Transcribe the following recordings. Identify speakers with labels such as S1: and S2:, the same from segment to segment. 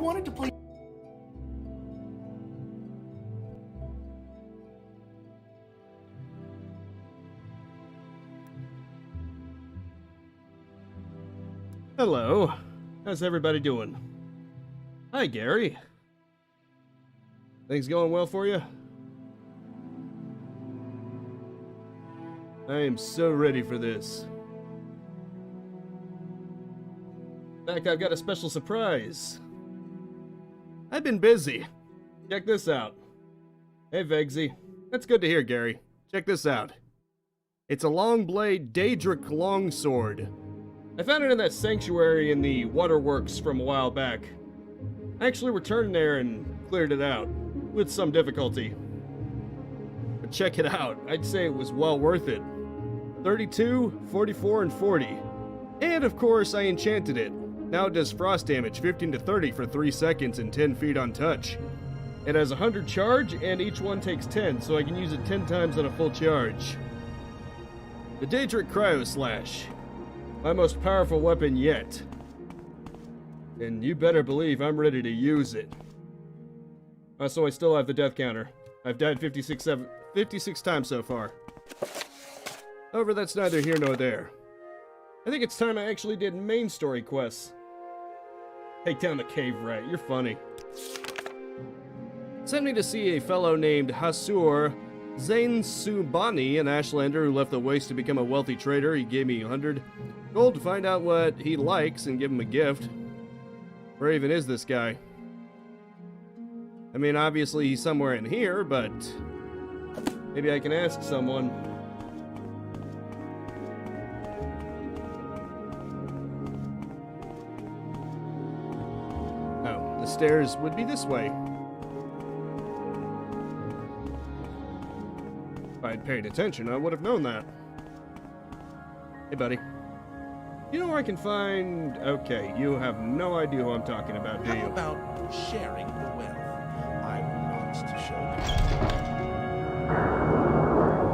S1: wanted to play.
S2: Hello. How's everybody doing? Hi, Gary. Things going well for you? I am so ready for this. In fact, I've got a special surprise. I've been busy. Check this out. Hey, Vegsy. That's good to hear, Gary. Check this out. It's a long blade Daedric longsword. I found it in that sanctuary in the waterworks from a while back. I actually returned there and cleared it out, with some difficulty. But check it out, I'd say it was well worth it. 32, 44, and 40. And of course, I enchanted it. Now it does frost damage 15 to 30 for 3 seconds and 10 feet on touch. It has 100 charge, and each one takes 10, so I can use it 10 times on a full charge. The Daedric Cryo Slash. My most powerful weapon yet. And you better believe I'm ready to use it. So I still have the death counter. I've died 56 times so far. However, that's neither here nor there. I think it's time I actually did main story quests. Take down the cave rat, you're funny. Sent me to see a fellow named Hasur Zainsubani, an Ashlander who left the Waste to become a wealthy trader. He gave me 100 gold to find out what he likes and give him a gift. Where even is this guy? I mean, obviously he's somewhere in here, but maybe I can ask someone. Oh, the stairs would be this way. If I had paid attention, I would have known that. Hey, buddy. You know where I can find... Okay, you have no idea who I'm talking about, do you?
S3: How about sharing the wealth? I'm not to show you.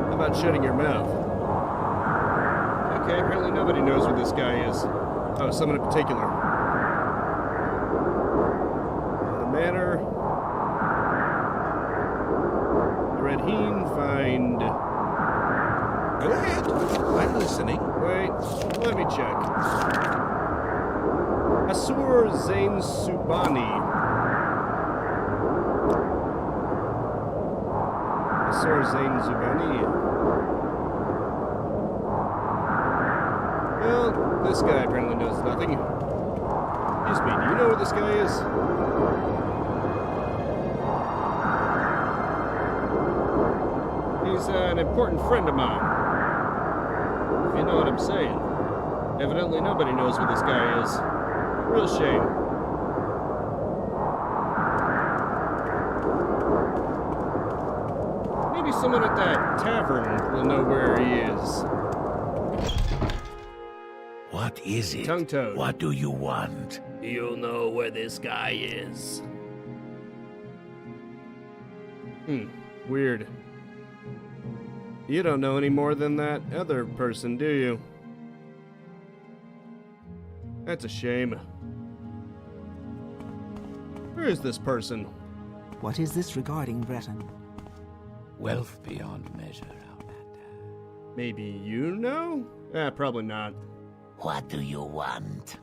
S2: How about shutting your mouth? Okay, apparently nobody knows who this guy is. Oh, someone in particular. The manor. The Red Heen, find...
S3: Go ahead. I'm listening.
S2: Wait, let me check. Hasur Zainsubani. Hasur Zainsubani. Well, this guy apparently knows nothing. Excuse me, do you know who this guy is? He's an important friend of mine. If you know what I'm saying. Evidently nobody knows who this guy is. Real shame. Maybe someone at that tavern will know where he is.
S4: What is it?
S2: Tongue-toed.
S4: What do you want?
S2: You'll know where this guy is. Weird. You don't know any more than that other person, do you? That's a shame. Where is this person?
S5: What is this regarding, Breton?
S4: Wealth beyond measure, Outlander.
S2: Maybe you know? Probably not.
S4: What do you want?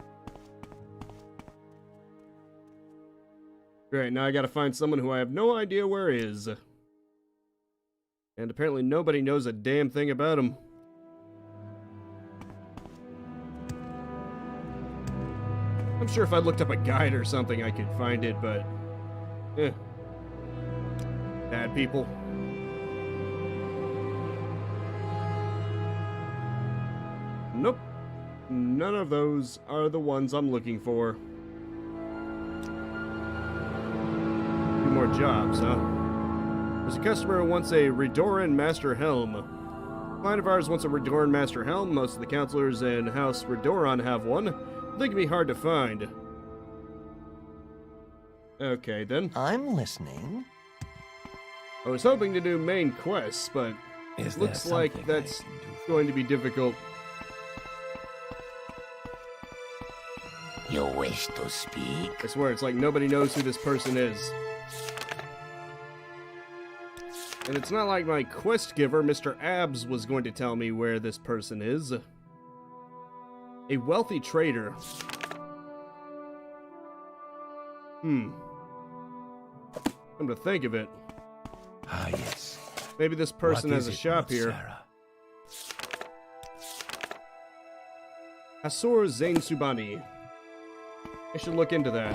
S2: Great, now I gotta find someone who I have no idea where is. And apparently nobody knows a damn thing about him. I'm sure if I looked up a guide or something I could find it, but... Bad people. Nope. None of those are the ones I'm looking for. Few more jobs, huh? There's a customer who wants a Redoran Master Helm. A client of ours wants a Redoran Master Helm. Most of the counselors in House Redoran have one. They can be hard to find. Okay, then.
S5: I'm listening.
S2: I was hoping to do main quests, but looks like that's going to be difficult.
S4: You wish to speak?
S2: I swear, it's like nobody knows who this person is. And it's not like my quest giver, Mr. Abs, was going to tell me where this person is. A wealthy trader. Come to think of it.
S4: Ah, yes.
S2: Maybe this person
S4: What
S2: has
S4: is
S2: a
S4: it,
S2: shop here.
S4: Sarah?
S2: Hasur Zain Subani. I should look into that.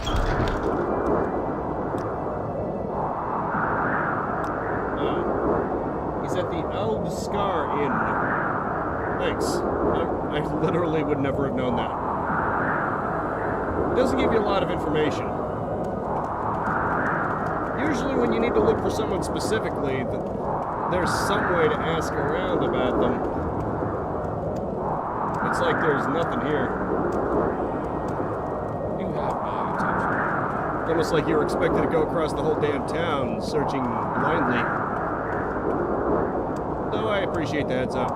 S2: He's at the Eld Scar Inn. Thanks. I literally would never have known that. It doesn't give you a lot of information. Usually when you need to look for someone specifically, there's some way to ask around about them. It's like there's nothing here.
S3: You have my attention.
S2: It's almost like you were expected to go across the whole damn town searching blindly. So I appreciate the heads up.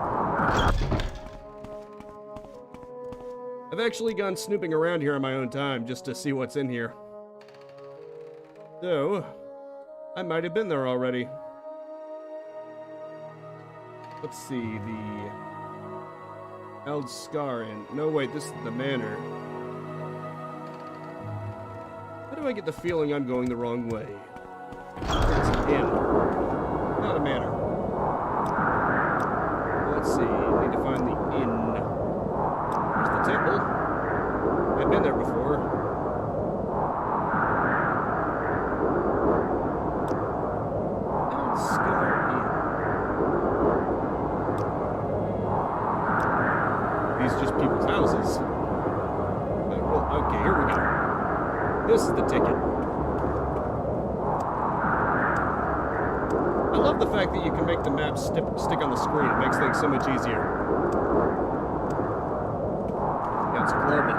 S2: I've actually gone snooping around here on my own time just to see what's in here. So, I might have been there already. Let's see, the Eld Scar Inn. No, wait, this is the manor. How do I get the feeling I'm going the wrong way? It's an inn, not a manor. Let's see, need to find the inn. There's the temple. I've been there before. Eld Scar Inn. These just people's houses. Well, okay, here we go. This is the ticket. I love the fact that you can make the map stick on the screen. It makes things so much easier. That's club.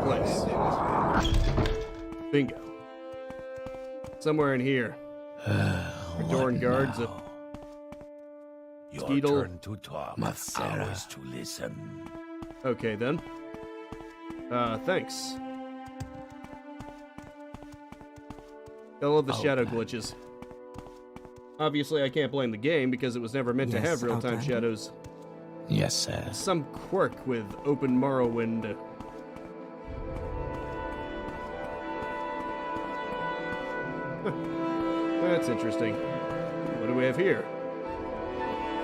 S2: Place. Bingo. Somewhere in here. Dorn guards.
S4: Your
S2: Skeetle.
S4: turn to talk. Ours to listen.
S2: Okay then. Thanks. I love the shadow glitches. Obviously, I can't blame the game because it was never meant to
S5: Yes,
S2: have real-time
S5: Outlander.
S2: shadows.
S4: Yes, sir.
S2: Some quirk with open Morrowind. That's interesting. What do we have here?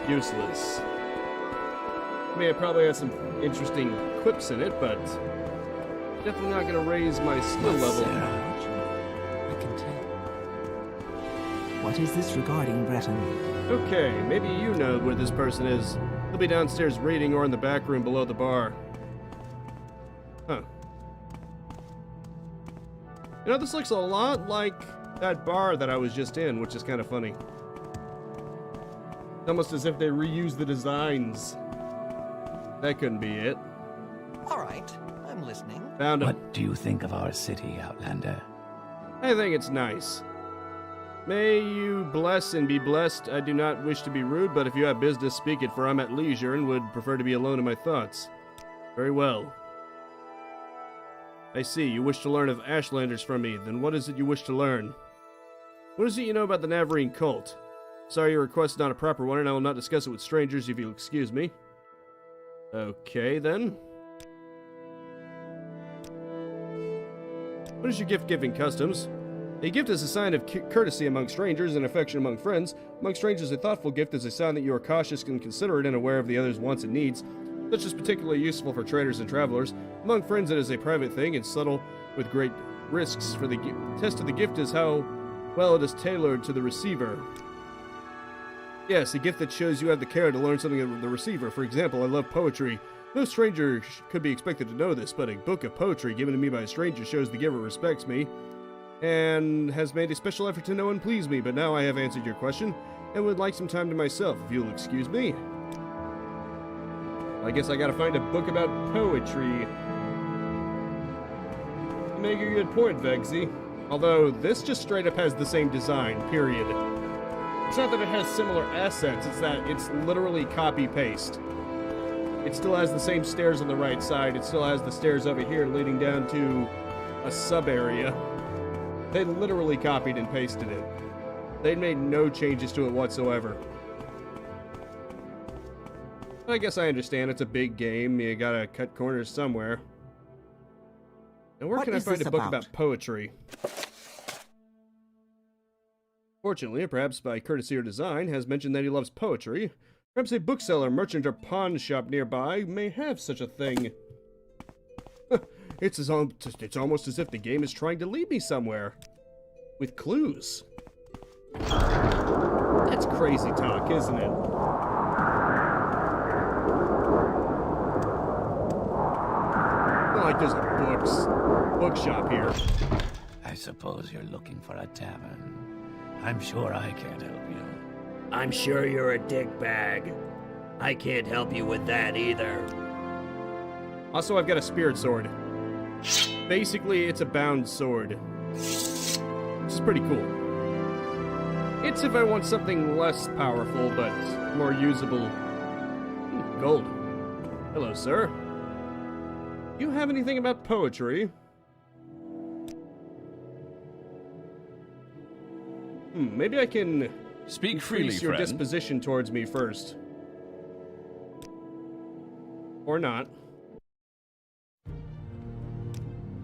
S2: Useless. I mean, it probably has some interesting quips in it, but definitely not going to raise my skill level.
S5: I can tell. What is this regarding, Breton?
S2: Okay, maybe you know where this person is. He'll be downstairs reading or in the back room below the bar. Huh. You know, this looks a lot like that bar that I was just in, which is kind of funny. Almost as if they reused the designs. That couldn't be it.
S1: All right, I'm listening.
S2: Found him.
S4: What do you think of our city, Outlander?
S2: I think it's nice. May you bless and be blessed. I do not wish to be rude, but if you have business, speak it, for I'm at leisure and would prefer to be alone in my thoughts. Very well. I see, you wish to learn of Ashlanders from me. Then what is it you wish to learn? What is it you know about the Navarrene cult? Sorry, your request is not a proper one, and I will not discuss it with strangers, if you'll excuse me. Okay, then. What is your gift-giving customs? A gift is a sign of courtesy among strangers and affection among friends. Among strangers, a thoughtful gift is a sign that you are cautious and considerate and aware of the other's wants and needs. Such is particularly useful for traders and travelers. Among friends, it is a private thing and subtle with great risks. For the test of the gift is how well it is tailored to the receiver. Yes, a gift that shows you have the care to learn something of the receiver. For example, I love poetry. No stranger could be expected to know this, but a book of poetry given to me by a stranger shows the giver respects me and has made a special effort to know and please me. But now I have answered your question and would like some time to myself, if you'll excuse me. I guess I gotta find a book about poetry. You make a good point, Vexy. Although, this just straight up has the same design, period. It's not that it has similar assets, it's that it's literally copy-paste. It still has the same stairs on the right side. It still has the stairs over here leading down to a sub-area. They literally copied and pasted it. They made no changes to it whatsoever. I guess I understand. It's a big game. You gotta cut corners somewhere. Now, where can I find a book about poetry? Fortunately, perhaps by courtesy or design, has mentioned that he loves poetry. Perhaps a bookseller, merchant, or pawn shop nearby may have such a thing. It's almost as if the game is trying to lead me somewhere. With clues. That's crazy talk, isn't it? Not like there's a bookshop here.
S4: I suppose you're looking for a tavern. I'm sure I can't help you.
S6: I'm sure you're a dickbag. I can't help you with that either.
S2: Also, I've got a spirit sword. Basically, it's a bound sword. Which is pretty cool. It's if I want something less powerful, but more usable. Gold. Hello, sir. Do you have anything about poetry? Maybe I can
S7: Speak freely,
S2: increase your
S7: friend.
S2: disposition towards me first. Or not.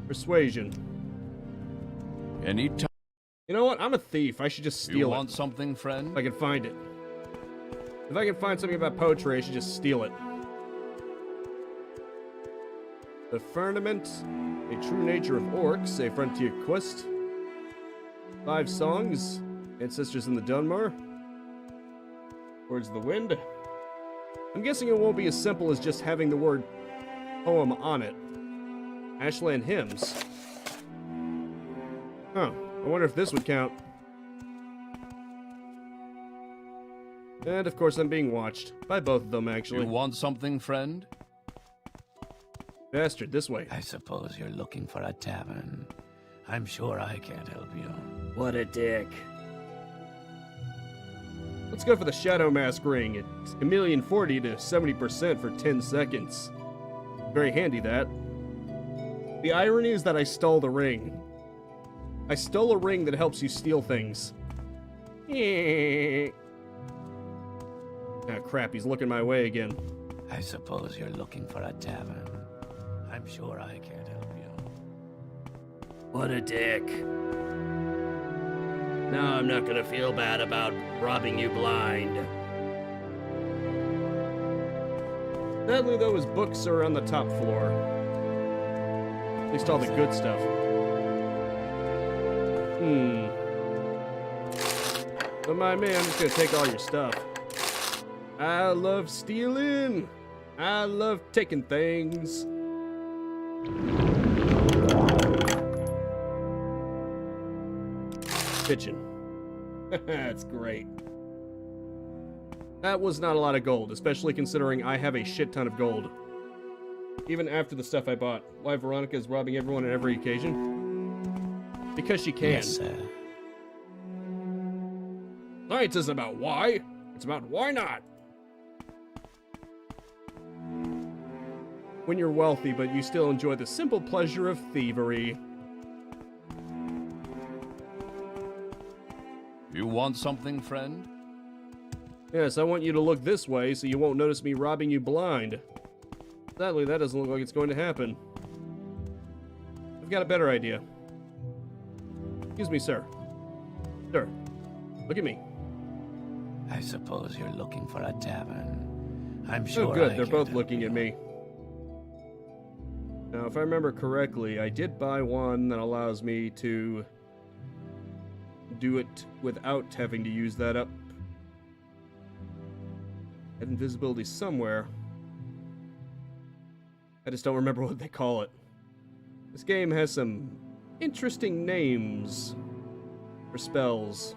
S2: Persuasion.
S7: Any time
S2: You know what? I'm a thief. I should just steal
S7: you
S2: it.
S7: want something, friend?
S2: If I can find it. If I can find something about poetry, I should just steal it. The Firmament, A True Nature of Orcs, A Frontier Quest. 5 Songs, Ancestors in the Dunmar. Words of the Wind. I'm guessing it won't be as simple as just having the word poem on it. Ashland Hymns. Huh. I wonder if this would count. And of course I'm being watched. By both of them, actually.
S7: You want something, friend?
S2: Bastard, this way.
S4: I suppose you're looking for a tavern. I'm sure I can't help you.
S6: What a dick.
S2: Let's go for the Shadow Mask ring. It's Chameleon 40 to 70% for 10 seconds. Very handy, that. The irony is that I stole the ring. I stole a ring that helps you steal things. Ah, crap, he's looking my way again.
S4: I suppose you're looking for a tavern. I'm sure I can't help you.
S6: What a dick. Now I'm not gonna feel bad about robbing you blind.
S2: Sadly, though, his books are on the top floor. At least all the good stuff. But my man, I'm just gonna take all your stuff. I love stealing. I love taking things. Bitchin'. That's great. That was not a lot of gold, especially considering I have a shit ton of gold. Even after the stuff I bought. Why Veronica is robbing everyone on every occasion? Because she can.
S4: Yes, sir.
S2: Science isn't about why. It's about why not. When you're wealthy, but you still enjoy the simple pleasure of thievery.
S7: You want something, friend?
S2: Yes, I want you to look this way so you won't notice me robbing you blind. Sadly, that doesn't look like it's going to happen. I've got a better idea. Excuse me, sir. Sir, look at me.
S4: I suppose you're looking for a tavern. I'm sure
S2: Oh, good.
S4: I
S2: They're
S4: can't
S2: both
S4: help
S2: looking
S4: you.
S2: at me. Now, if I remember correctly, I did buy one that allows me to do it without having to use that up. I have invisibility somewhere. I just don't remember what they call it. This game has some interesting names for spells.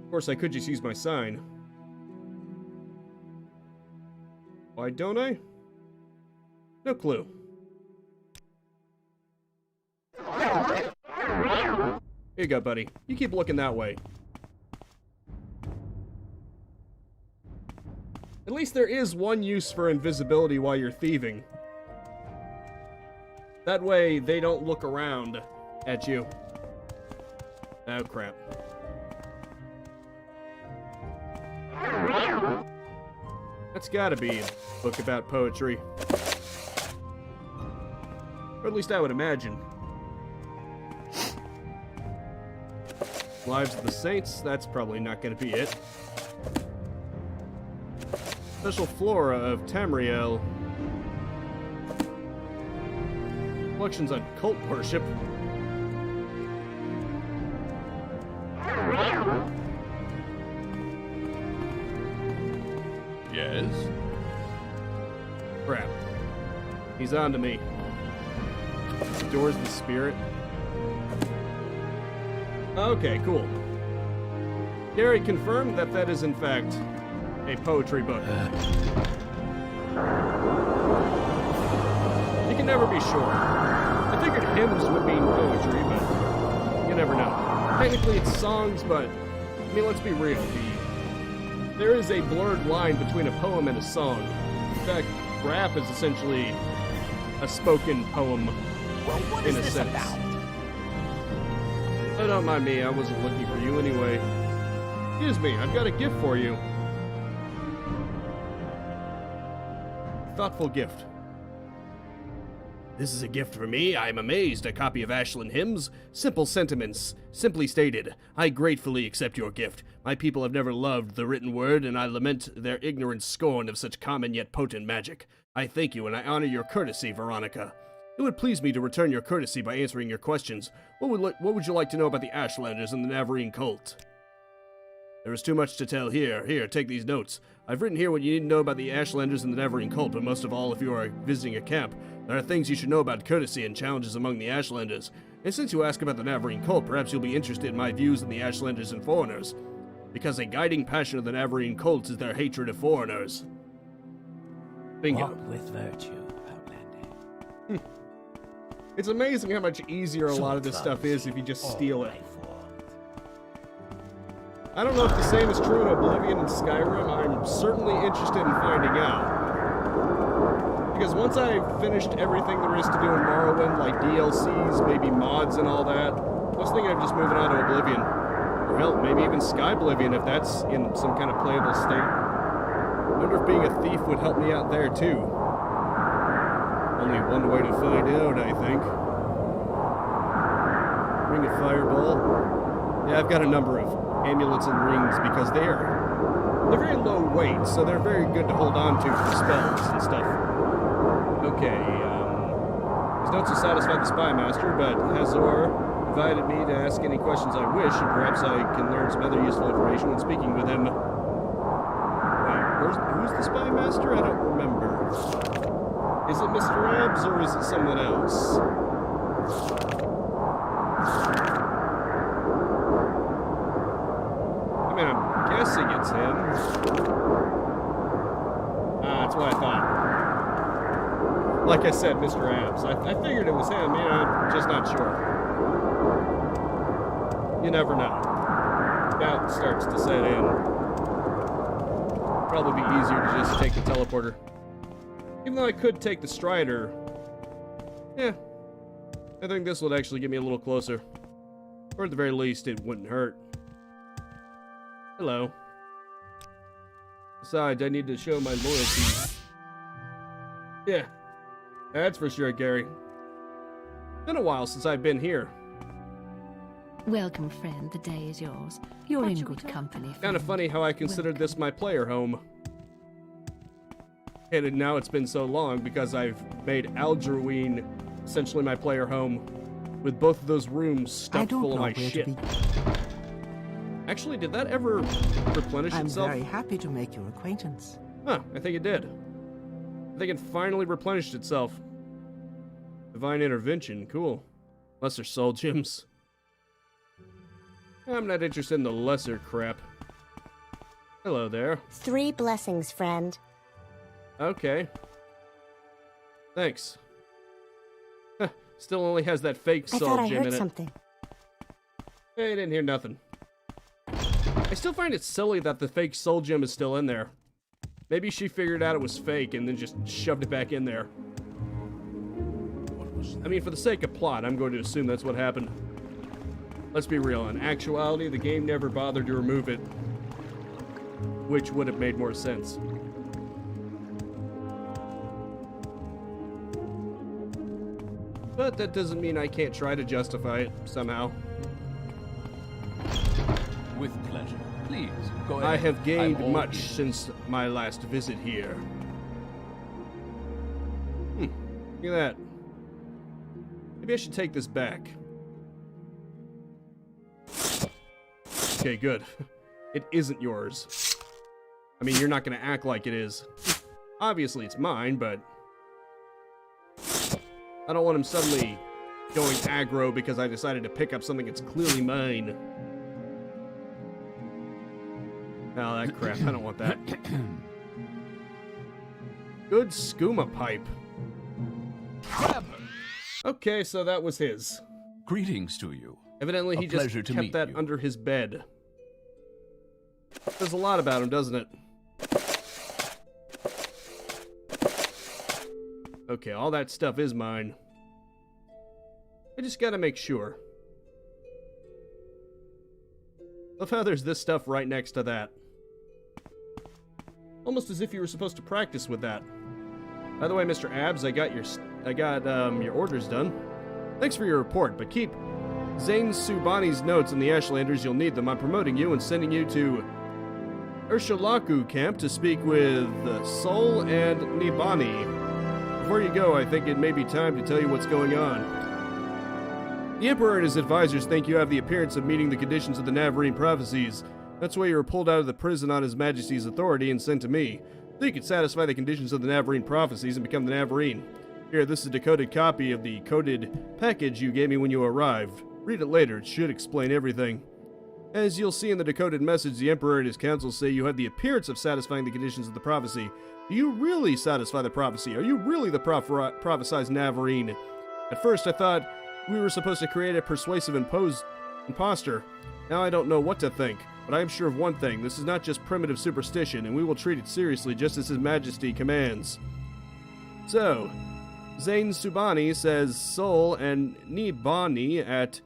S2: Of course, I could just use my sign. Why don't I? No clue. Here you go, buddy. You keep looking that way. At least there is one use for invisibility while you're thieving. That way, they don't look around at you. Oh, crap. That's gotta be a book about poetry. Or at least I would imagine. Lives of the Saints, that's probably not gonna be it. Special Flora of Tamriel. Collections on cult worship.
S7: Yes?
S2: Crap. He's on to me. Adores the spirit. Okay, cool. Gary confirmed that that is in fact a poetry book. You can never be sure. I figured hymns would mean poetry, but you never know. Technically it's songs, but I mean, let's be real. There is a blurred line between a poem and a song. In fact, rap is essentially a spoken poem in a sense. Oh, don't mind me, I wasn't looking for you anyway. Excuse me, I've got a gift for you. Thoughtful gift. This is a gift for me. I am amazed. A copy of Ashland Hymns. Simple sentiments. Simply stated. I gratefully accept your gift. My people have never loved the written word, and I lament their ignorant scorn of such common yet potent magic. I thank you, and I honor your courtesy, Veronica. It would please me to return your courtesy by answering your questions. What would you like to know about the Ashlanders and the Navarrene cult? There is too much to tell here. Here, take these notes. I've written here what you need to know about the Ashlanders and the Navarrene cult, but most of all, if you are visiting a camp, there are things you should know about courtesy and challenges among the Ashlanders. And since you ask about the Navarrene cult, perhaps you'll be interested in my views on the Ashlanders and foreigners. Because a guiding passion of the Navarrene cult is their hatred of foreigners. Bingo.
S4: Walk with virtue, Outlander.
S2: It's amazing how much easier a lot of this stuff is if you just steal it. I don't know if the same is true in Oblivion and Skyrim. I'm certainly interested in finding out. Because once I've finished everything there is to do in Morrowind, like DLCs, maybe mods and all that, I was thinking of just moving on to Oblivion. Or hell, maybe even Skyblivion if that's in some kind of playable state. I wonder if being a thief would help me out there too. Only one way to find out, I think. Ring of Fireball. Yeah, I've got a number of amulets and rings because they're very low weight, so they're very good to hold on to for spells and stuff. Okay, these notes will satisfy the spy master, but Hazor invited me to ask any questions I wish, and perhaps I can learn some other useful information when speaking with him. Wait, who's the spy master? I don't remember. Is it Mr. Abs or is it someone else? I mean, I'm guessing it's him. That's what I thought. Like I said, Mr. Abs. I figured it was him, you know, I'm just not sure. You never know. Doubt starts to set in. Probably be easier to just take the teleporter. Even though I could take the Strider, yeah, I think this would actually get me a little closer. Or at the very least, it wouldn't hurt. Hello. Besides, I need to show my loyalty. Yeah, that's for sure, Gary. Been a while since I've been here.
S8: Welcome, friend. The day is yours. You're in good company.
S2: Kind of funny how I considered this my player home. And now it's been so long because I've made Algerween essentially my player home, with both of those rooms stuffed full of my shit. Actually, did that ever replenish itself?
S5: I'm very happy to make your acquaintance.
S2: Huh, I think it did. I think it finally replenished itself. Divine Intervention, cool. Lesser Soul Gems. I'm not interested in the lesser crap. Hello there.
S9: 3 blessings, friend.
S2: Okay. Thanks. Still only has that fake
S9: I
S2: soul
S9: thought I
S2: gem in
S9: heard
S2: it.
S9: something.
S2: Hey, I didn't hear nothing. I still find it silly that the fake soul gem is still in there. Maybe she figured out it was fake and then just shoved it back in there.
S3: What was
S2: I mean, for the sake of plot, I'm going to assume that's what happened. Let's be real. In actuality, the game never bothered to remove it, which would have made more sense. But that doesn't mean I can't try to justify it somehow.
S7: With pleasure. Please, go ahead.
S2: I have gained
S7: I'm all
S2: much
S7: ears.
S2: since my last visit here. Look at that. Maybe I should take this back. Okay, good. It isn't yours. I mean, you're not going to act like it is. Obviously, it's mine, but I don't want him suddenly going aggro because I decided to pick up something that's clearly mine. Oh, that crap. I don't want that. Good skooma pipe.
S7: Grab her.
S2: Okay, so that was his.
S7: Greetings to you.
S2: Evidently, he
S7: A
S2: just
S7: pleasure to
S2: kept
S7: meet
S2: that
S7: you.
S2: under his bed. Says a lot about him, doesn't it? Okay, all that stuff is mine. I just gotta make sure. Love how there's this stuff right next to that. Almost as if you were supposed to practice with that. By the way, Mr. Abs, I got your orders done. Thanks for your report, but keep Zane Subani's notes in the Ashlanders. You'll need them. I'm promoting you and sending you to Urshalaku camp to speak with Sol and Nibani. Before you go, I think it may be time to tell you what's going on. The Emperor and his advisors think you have the appearance of meeting the conditions of the Navarrene prophecies. That's why you were pulled out of the prison on His Majesty's authority and sent to me. So you could satisfy the conditions of the Navarrene prophecies and become the Navarrene. Here, this is a decoded copy of the coded package you gave me when you arrived. Read it later, it should explain everything. As you'll see in the decoded message, the Emperor and his council say you have the appearance of satisfying the conditions of the prophecy. Do you really satisfy the prophecy? Are you really the prophesized Navarrene? At first I thought we were supposed to create a persuasive imposter. Now I don't know what to think, but I am sure of one thing. This is not just primitive superstition, and we will treat it seriously just as His Majesty commands. So, Zane Subani says Sol and Nibani at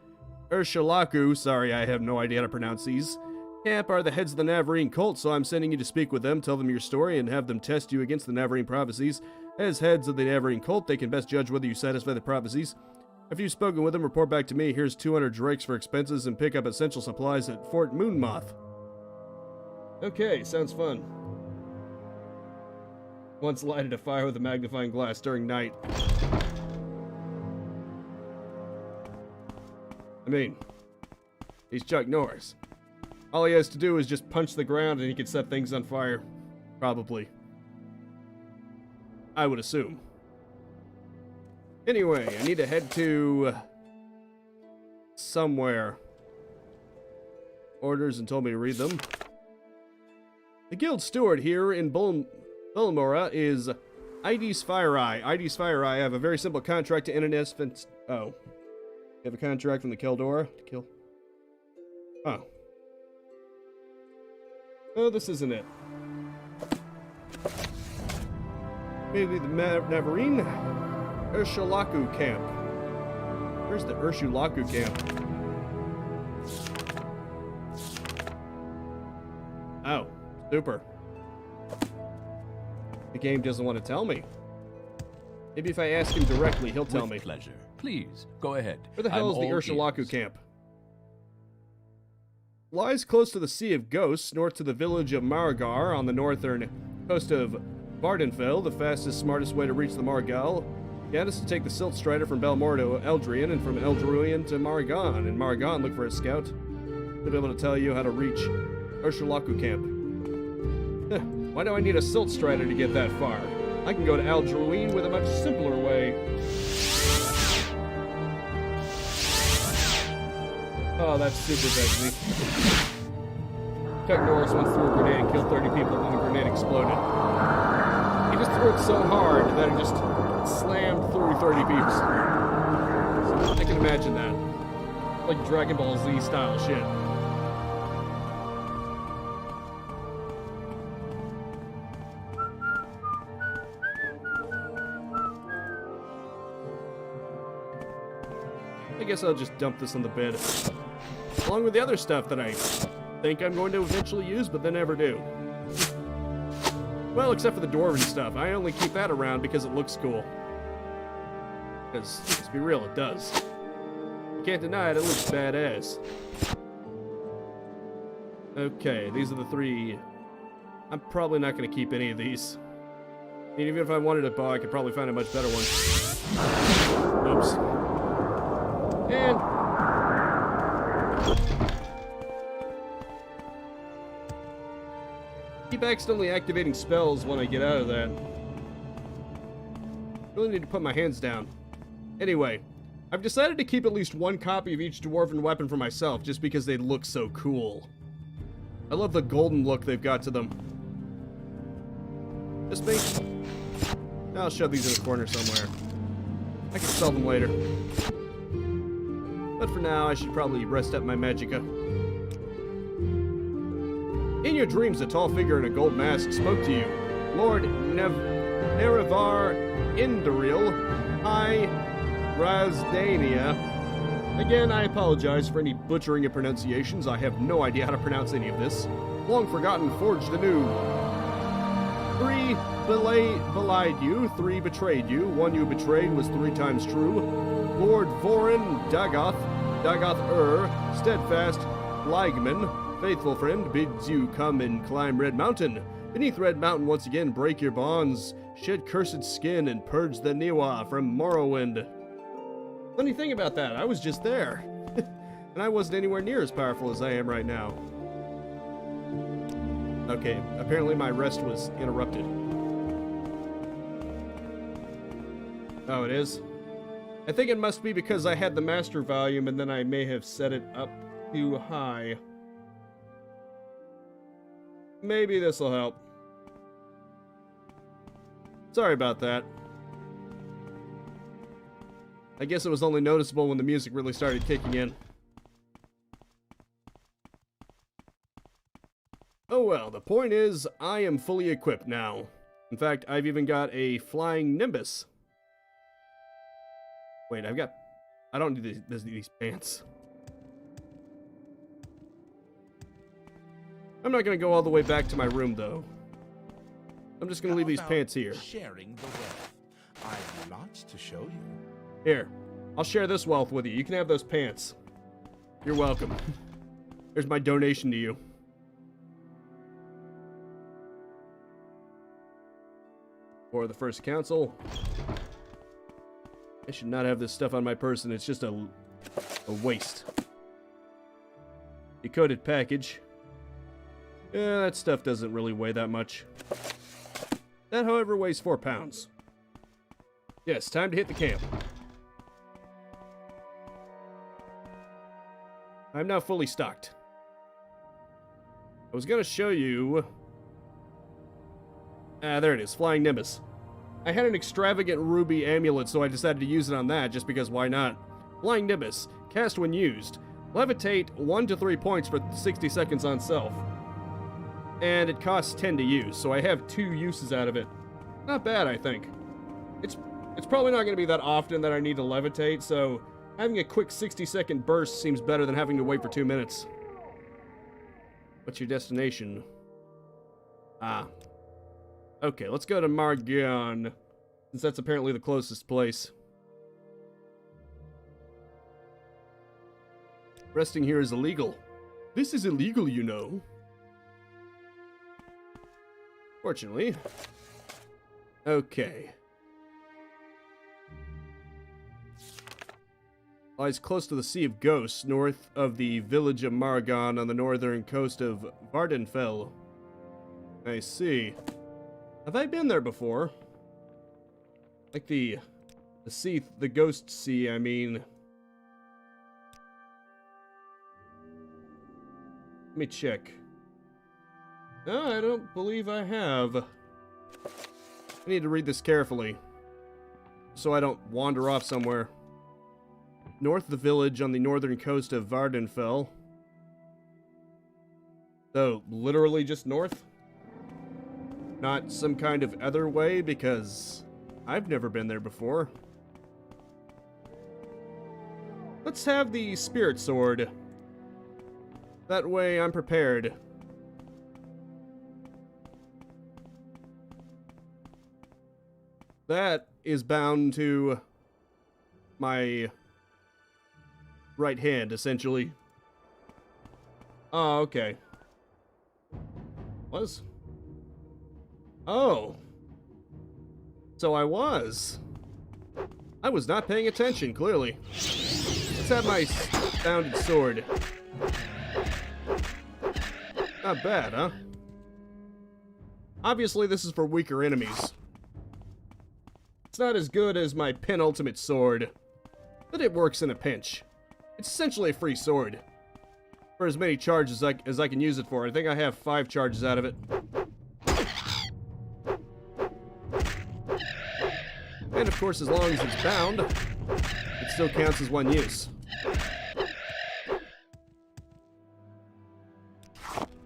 S2: Urshalaku, sorry, I have no idea how to pronounce these, camp are the heads of the Navarrene cult, so I'm sending you to speak with them, tell them your story, and have them test you against the Navarrene prophecies. As heads of the Navarrene cult, they can best judge whether you satisfy the prophecies. If you've spoken with them, report back to me. Here's 200 drakes for expenses and pick up essential supplies at Fort Moonmoth. Okay, sounds fun. Once lighted a fire with a magnifying glass during night. I mean, he's Chuck Norris. All he has to do is just punch the ground and he can set things on fire. Probably. I would assume. Anyway, I need to head to somewhere. Orders and told me to read them. The guild steward here in Bulmora is Ides Fire Eye. Ides Fire Eye, I have a very simple contract to internet. Oh. You have a contract from the Keldora to kill. Oh. Oh, this isn't it. Maybe the Navarrene Urshalaku camp. Where's the Urshalaku camp? Oh, super. The game doesn't want to tell me. Maybe if I ask him directly, he'll tell me.
S7: With pleasure. Please, go ahead.
S2: Where the hell is the Urshalaku camp? Lies close to the Sea of Ghosts, north to the village of Margar on the northern coast of Vardenfell. The fastest, smartest way to reach the Margal is to take the Silt Strider from Belmore to Eldrian, and from Eldrian to Margan. In Margan, look for a scout. He'll be able to tell you how to reach Urshalaku camp. Why do I need a Silt Strider to get that far? I can go to Eldruin with a much simpler way. Oh, that's super sexy. Chuck Norris went through a grenade and killed 30 people, and then the grenade exploded. He just threw it so hard that it just slammed through 30 peeps. I can imagine that. Like Dragon Ball Z style shit. I guess I'll just dump this on the bed. Along with the other stuff that I think I'm going to eventually use, but then never do. Well, except for the dwarven stuff. I only keep that around because it looks cool. Because, let's be real, it does. You can't deny it, it looks badass. Okay, these are the 3. I'm probably not going to keep any of these. I mean, even if I wanted to buy, I could probably find a much better one. Oops. And... keep accidentally activating spells when I get out of that. Really need to put my hands down. Anyway, I've decided to keep at least 1 copy of each dwarven weapon for myself, just because they look so cool. I love the golden look they've got to them. Just me? I'll shove these in the corner somewhere. I can sell them later. But for now, I should probably rest up my magicka. In your dreams, a tall figure in a gold mask spoke to you. Lord Nerevar Induril, I Razdania. Again, I apologize for any butchering of pronunciations. I have no idea how to pronounce any of this. Long forgotten, forged anew. 3 belied you, 3 betrayed you. 1 you betrayed was 3 times true. Lord Vorin Dagoth, steadfast, Ligman, faithful friend, bids you come and climb Red Mountain. Beneath Red Mountain once again, break your bonds, shed cursed skin, and purge the Niwa from Morrowind. Funny thing about that, I was just there. And I wasn't anywhere near as powerful as I am right now. Okay, apparently my rest was interrupted. Oh, it is? I think it must be because I had the master volume and then I may have set it up too high. Maybe this'll help. Sorry about that. I guess it was only noticeable when the music really started kicking in. Oh well, the point is, I am fully equipped now. In fact, I've even got a flying nimbus. Wait, I don't need these pants. I'm not gonna go all the way back to my room, though. I'm just gonna leave these pants here.
S3: Sharing the wealth. I've lots to show you.
S2: Here, I'll share this wealth with you. You can have those pants. You're welcome. Here's my donation to you. For the first council. I should not have this stuff on my person. It's just a waste. Decoded package. Yeah, that stuff doesn't really weigh that much. That, however, weighs 4 pounds. Yes, time to hit the camp. I'm now fully stocked. I was gonna show you... there it is, Flying Nimbus. I had an extravagant ruby amulet, so I decided to use it on that, just because why not? Flying Nimbus, cast when used. Levitate 1 to 3 points for 60 seconds on self. And it costs 10 to use, so I have 2 uses out of it. Not bad, I think. It's probably not going to be that often that I need to levitate, so having a quick 60-second burst seems better than having to wait for 2 minutes. What's your destination? Okay, let's go to Margion, since that's apparently the closest place. Resting here is illegal. This is illegal, you know. Fortunately. Okay. Lies close to the Sea of Ghosts, north of the village of Margon on the northern coast of Vardenfell. I see. Have I been there before? Like the sea, the Ghost Sea, I mean. Let me check. No, I don't believe I have. I need to read this carefully, so I don't wander off somewhere. North of the village on the northern coast of Vardenfell. So, literally just north? Not some kind of other way, because I've never been there before. Let's have the spirit sword. That way I'm prepared. That is bound to my right hand, essentially. Oh, okay. Was? Oh. So I was. I was not paying attention, clearly. Let's have my bounded sword. Not bad, huh? Obviously, this is for weaker enemies. It's not as good as my penultimate sword, but it works in a pinch. It's essentially a free sword. For as many charges as I can use it for. I think I have 5 charges out of it. And of course, as long as it's bound, it still counts as one use.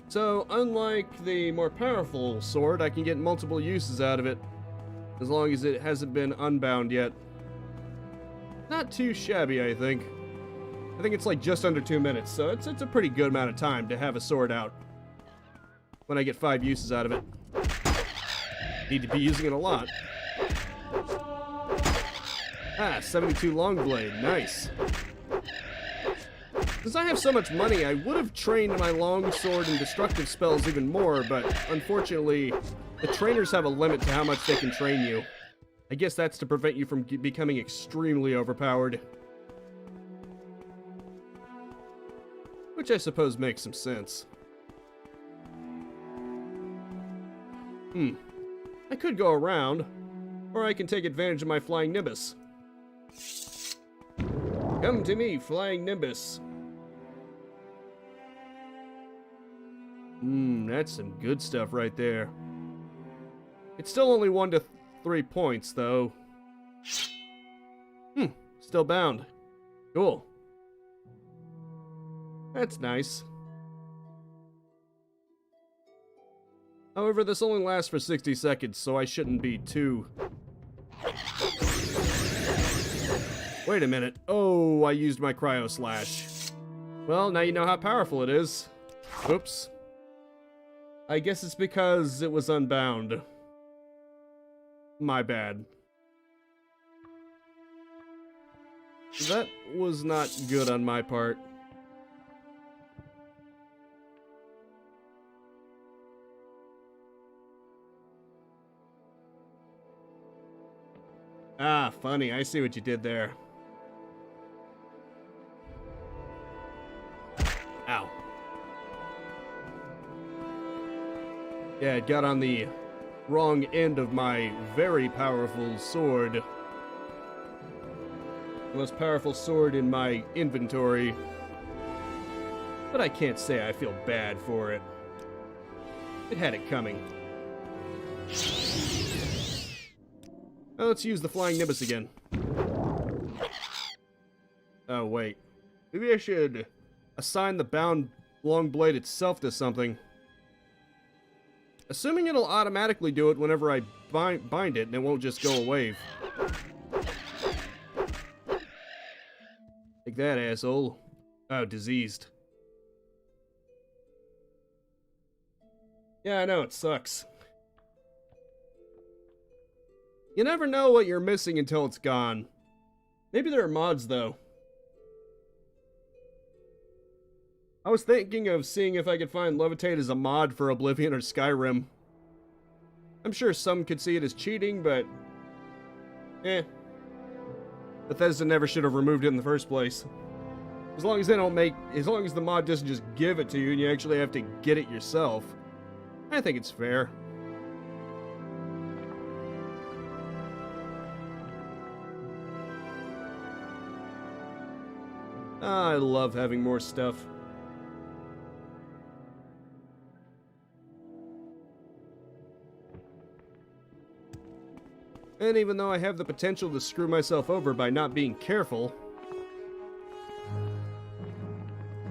S2: So, unlike the more powerful sword, I can get multiple uses out of it, as long as it hasn't been unbound yet. Not too shabby, I think. I think it's like just under 2 minutes, so it's a pretty good amount of time to have a sword out when I get 5 uses out of it. Need to be using it a lot. Ah, 72 long blade, nice. Since I have so much money, I would have trained my long sword and destructive spells even more, but unfortunately, the trainers have a limit to how much they can train you. I guess that's to prevent you from becoming extremely overpowered. Which I suppose makes some sense. I could go around, or I can take advantage of my flying nimbus. Come to me, flying nimbus. That's some good stuff right there. It's still only 1 to 3 points, though. Still bound. Cool. That's nice. However, this only lasts for 60 seconds, so I shouldn't be too... Wait a minute. Oh, I used my cryo slash. Well, now you know how powerful it is. Oops. I guess it's because it was unbound. My bad. That was not good on my part. Ah, funny. I see what you did there. Ow. Yeah, it got on the wrong end of my very powerful sword. The most powerful sword in my inventory. But I can't say I feel bad for it. It had it coming. Now let's use the flying nimbus again. Oh, wait. Maybe I should assign the bound long blade itself to something. Assuming it'll automatically do it whenever I bind it and it won't just go away. Take that, asshole. Oh, diseased. Yeah, I know, it sucks. You never know what you're missing until it's gone. Maybe there are mods, though. I was thinking of seeing if I could find Levitate as a mod for Oblivion or Skyrim. I'm sure some could see it as cheating, but... Bethesda never should have removed it in the first place. As long as they don't make... As long as the mod doesn't just give it to you and you actually have to get it yourself, I think it's fair. I love having more stuff. And even though I have the potential to screw myself over by not being careful...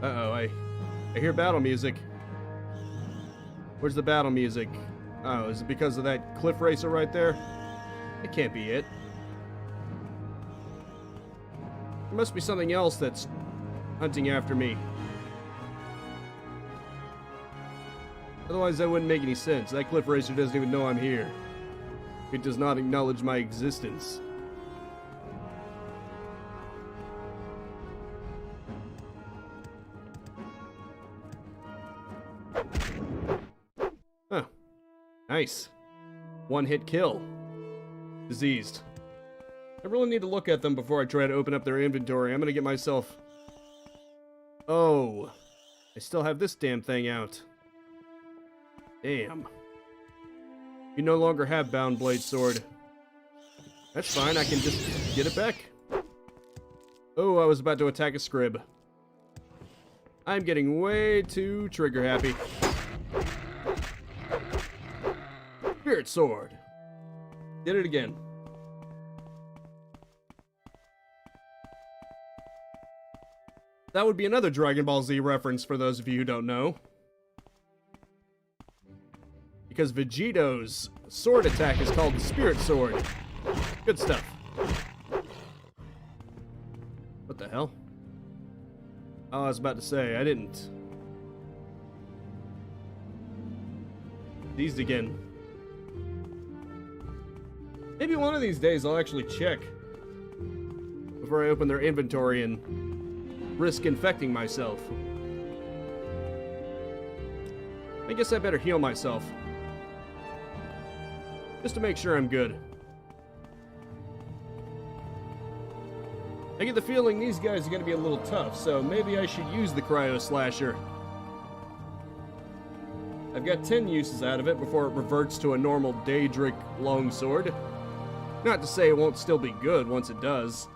S2: Uh-oh, I hear battle music. Where's the battle music? Oh, is it because of that cliff racer right there? It can't be it. must be something else that's hunting after me. Otherwise, that wouldn't make any sense. That cliff racer doesn't even know I'm here. It does not acknowledge my existence. Huh. Nice. One-hit kill. Diseased. I really need to look at them before I try to open up their inventory. I'm gonna get myself... Oh. I still have this damn thing out. Damn. You no longer have Bound Blade Sword. That's fine, I can just get it back. Oh, I was about to attack a scrib. I'm getting way too trigger happy. Spirit Sword. Did it again. That would be another Dragon Ball Z reference for those of you who don't know. Because Vegeto's sword attack is called the Spirit Sword. Good stuff. What the hell? Oh, I was about to say, I didn't. These again. Maybe one of these days I'll actually check before I open their inventory and risk infecting myself. I guess I better heal myself. Just to make sure I'm good. I get the feeling these guys are going to be a little tough, so maybe I should use the Cryo Slasher. I've got 10 uses out of it before it reverts to a normal Daedric longsword. Not to say it won't still be good once it does.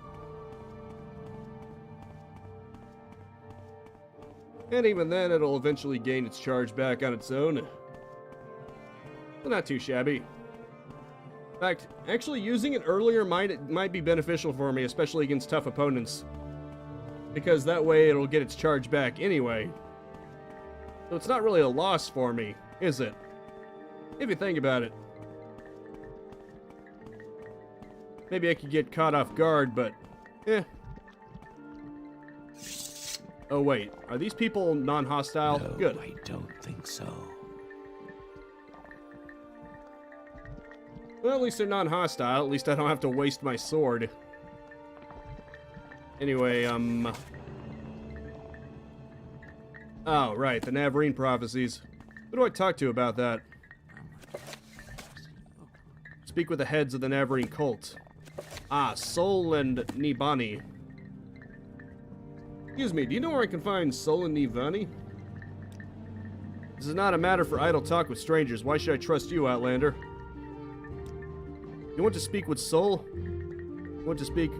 S2: And even then, it'll eventually gain its charge back on its own. But not too shabby. In fact, actually using it earlier might be beneficial for me, especially against tough opponents. Because that way it'll get its charge back anyway. So it's not really a loss for me, is it? If you think about it. Maybe I could get caught off guard, but eh. Oh wait, are these people non-hostile?
S4: No,
S2: Good.
S4: I don't think so.
S2: Well, at least they're non-hostile. At least I don't have to waste my sword. Anyway, oh, right, the Navarine prophecies. Who do I talk to about that? Speak with the heads of the Navarine cult. Ah, Sol and Nibani. Excuse me, do you know where I can find Sol and Nibani? This is not a matter for idle talk with strangers. Why should I trust you, Outlander? You want to speak with Sol? You want to speak?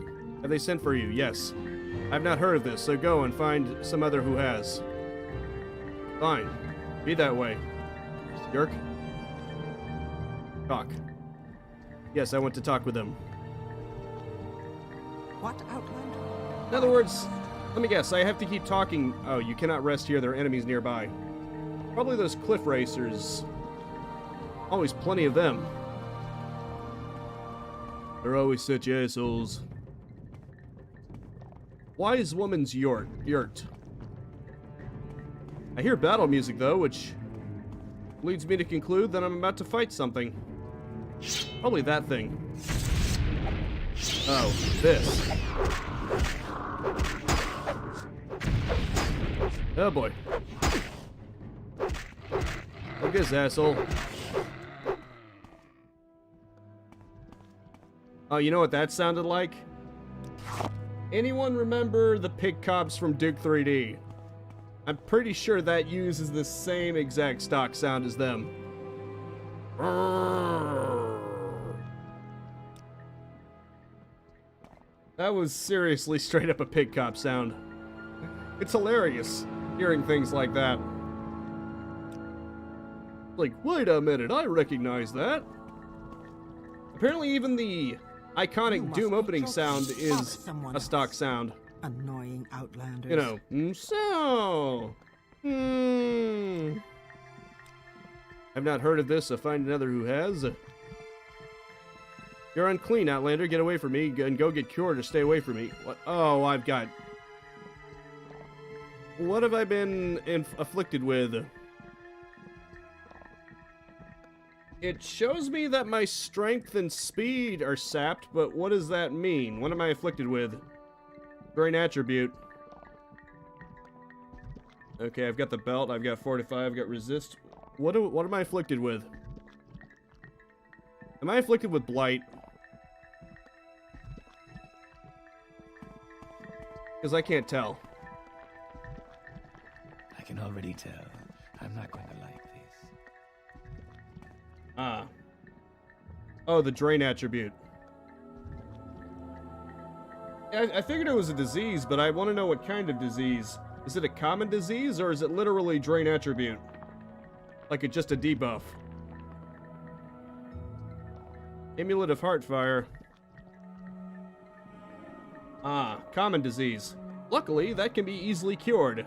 S2: Have they sent for you? Yes. I've not heard of this, so go and find some other who has. Fine. Be that way. Yerk? Talk. Yes, I want to talk with them.
S5: What, Outlander?
S2: In other words, let me guess, I have to keep talking. Oh, you cannot rest here, there are enemies nearby. Probably those cliff racers. Always plenty of them. They're always such assholes. Wise woman's yurt. I hear battle music though, which leads me to conclude that I'm about to fight something. Probably that thing. Oh, this. Oh boy. Look at this asshole. Oh, you know what that sounded like? Anyone remember the pig cops from Duke 3D? I'm pretty sure that uses the same exact stock sound as them. That was seriously straight up a pig cop sound. It's hilarious hearing things like that. Like, wait a minute, I recognize that. Apparently even the iconic Doom opening sound is a stock sound.
S5: Annoying Outlanders.
S2: You know, I've not heard of this, so find another who has. You're unclean, Outlander. Get away from me and go get cured or stay away from me. What? Oh, I've got... What have I been afflicted with? It shows me that my strength and speed are sapped, but what does that mean? What am I afflicted with? Drain attribute. Okay, I've got the belt, I've got fortify, I've got resist. What am I afflicted with? Am I afflicted with blight? Because I can't tell.
S4: I can already tell. I'm not going to like this.
S2: Ah. Oh, the drain attribute. Yeah, I figured it was a disease, but I want to know what kind of disease. Is it a common disease, or is it literally drain attribute? Like it's just a debuff. Amulet of Heartfire. Ah, common disease. Luckily, that can be easily cured.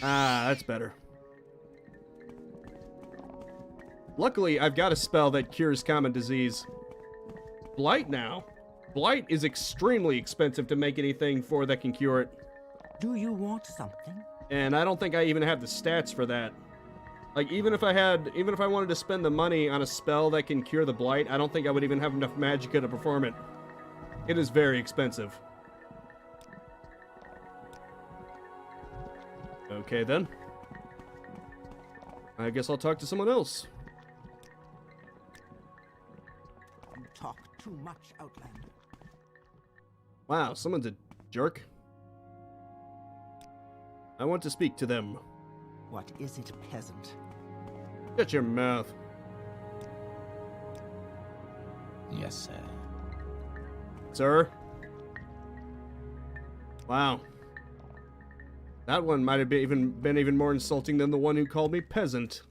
S2: Ah, that's better. Luckily, I've got a spell that cures common disease. Blight now. Blight is extremely expensive to make anything for that can cure it.
S5: Do you want something?
S2: And I don't think I even have the stats for that. Like, even if I wanted to spend the money on a spell that can cure the blight, I don't think I would even have enough magicka to perform it. It is very expensive. Okay, then. I guess I'll talk to someone else.
S5: You talk too much, Outlander.
S2: Wow, someone's a jerk. I want to speak to them.
S5: What is it, peasant?
S2: Shut your mouth.
S4: Yes, sir.
S2: Sir? Wow. That one might have been even more insulting than the one who called me peasant.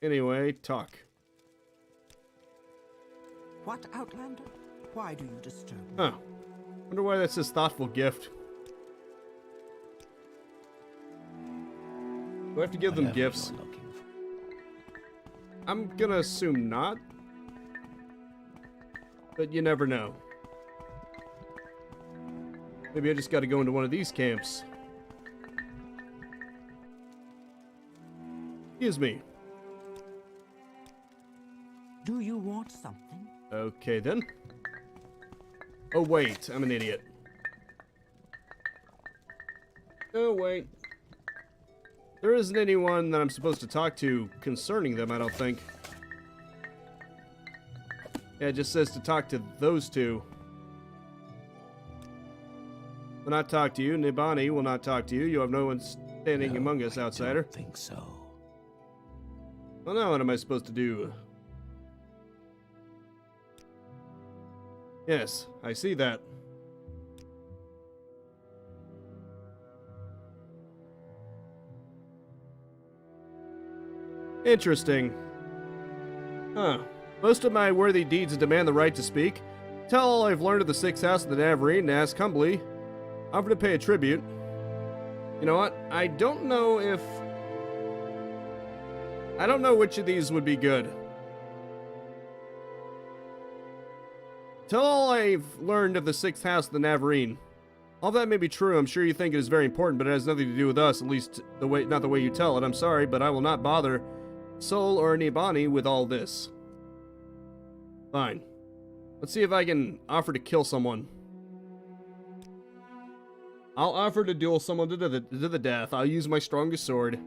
S2: Anyway, talk.
S5: What, Outlander? Why do you disturb me?
S2: Huh. Wonder why that's his thoughtful gift. Do I have to give them
S4: Whatever
S2: gifts?
S4: you're looking for.
S2: I'm gonna assume not. But you never know. Maybe I just gotta go into one of these camps. Excuse me.
S5: Do you want something?
S2: Okay then. Oh wait, I'm an idiot. Oh wait. There isn't anyone that I'm supposed to talk to concerning them, I don't think. Yeah, it just says to talk to those two. Will not talk to you. Nibani will not talk to you. You have no one standing
S4: No,
S2: among us,
S4: I
S2: outsider.
S4: don't think so.
S2: Well, now what am I supposed to do? Yes, I see that. Interesting. Huh. Most of my worthy deeds demand the right to speak. Tell all I've learned of the Sixth House of the Navarine and ask humbly. Offer to pay a tribute. You know what? I don't know which of these would be good. Tell all I've learned of the Sixth House of the Navarine. All that may be true. I'm sure you think it is very important, but it has nothing to do with us, at least not the way you tell it. I'm sorry, but I will not bother Sol or Nibani with all this. Fine. Let's see if I can offer to kill someone. I'll offer to duel someone to the death. I'll use my strongest sword.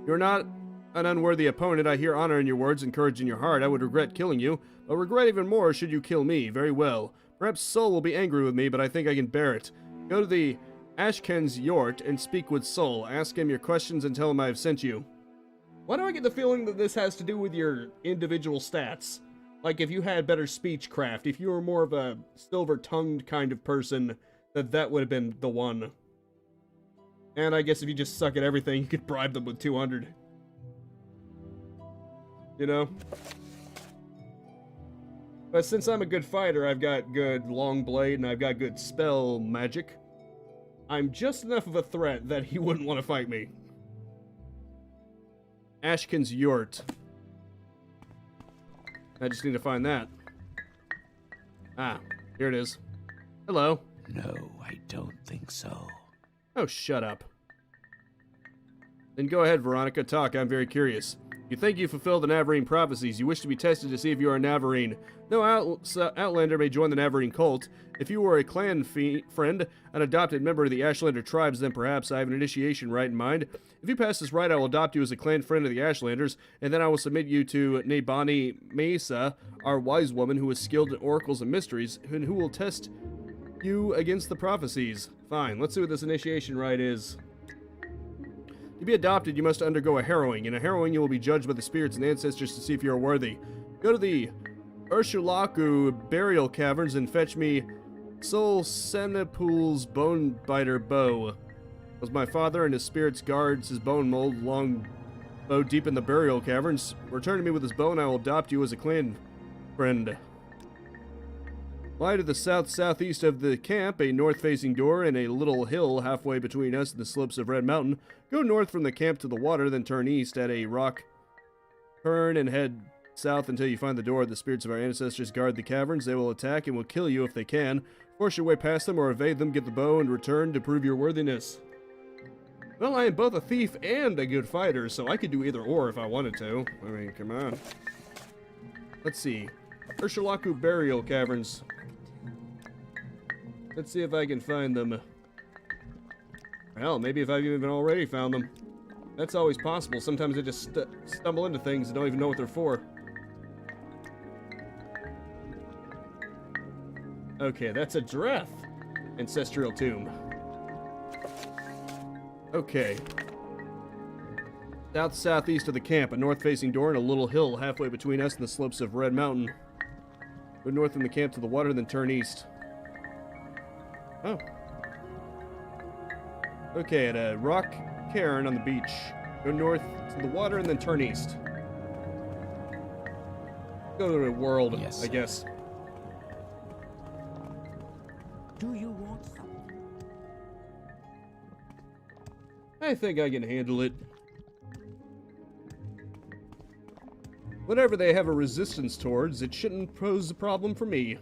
S2: You're not an unworthy opponent. I hear honor in your words and courage in your heart. I would regret killing you, but regret even more should you kill me. Very well. Perhaps Sol will be angry with me, but I think I can bear it. Go to the Ashken's Yort and speak with Sol. Ask him your questions and tell him I have sent you. Why do I get the feeling that this has to do with your individual stats? Like if you had better speechcraft, if you were more of a silver-tongued kind of person, that would have been the one. And I guess if you just suck at everything, you could bribe them with 200. You know? But since I'm a good fighter, I've got good long blade and I've got good spell magic. I'm just enough of a threat that he wouldn't want to fight me. Ashkin's Yurt. I just need to find that. Ah, here it is. Hello.
S4: No, I don't think so.
S2: Oh, shut up. Then go ahead, Veronica. Talk. I'm very curious. You think you fulfill the Navarine prophecies. You wish to be tested to see if you are a Navarine. No Outlander may join the Navarine cult. If you were a clan friend, an adopted member of the Ashlander tribes, then perhaps I have an initiation rite in mind. If you pass this rite, I will adopt you as a clan friend of the Ashlanders, and then I will submit you to Nebani Mesa, our wise woman who is skilled in oracles and mysteries, and who will test you against the prophecies. Fine, let's see what this initiation rite is. To be adopted, you must undergo a harrowing. In a harrowing, you will be judged by the spirits and ancestors to see if you are worthy. Go to the Urshulaku burial caverns and fetch me Sol Senepul's bone biter bow. As my father and his spirits guards his bone mold long bow deep in the burial caverns, return to me with his bow and I will adopt you as a clan friend. Lie to the southeast of the camp, a north-facing door and a little hill halfway between us and the slopes of Red Mountain. Go north from the camp to the water, then turn east at a rock. Turn and head south until you find the door. The spirits of our ancestors guard the caverns. They will attack and will kill you if they can. Force your way past them or evade them, get the bow, and return to prove your worthiness. Well, I am both a thief and a good fighter, so I could do either or if I wanted to. I mean, come on. Let's see. Urshulaku burial caverns. Let's see if I can find them. Hell, maybe if I've even already found them. That's always possible. Sometimes I just stumble into things and don't even know what they're for. Okay, that's a Dreth ancestral tomb. Okay. Southeast of the camp, a north-facing door and a little hill halfway between us and the slopes of Red Mountain. Go north from the camp to the water, then turn east. Oh. Okay, at a rock cairn on the beach. Go north to the water and then turn east. Go to the world,
S4: Yes,
S2: I guess.
S5: Do you want something?
S2: I think I can handle it. Whatever they have a resistance towards, it shouldn't pose a problem for me.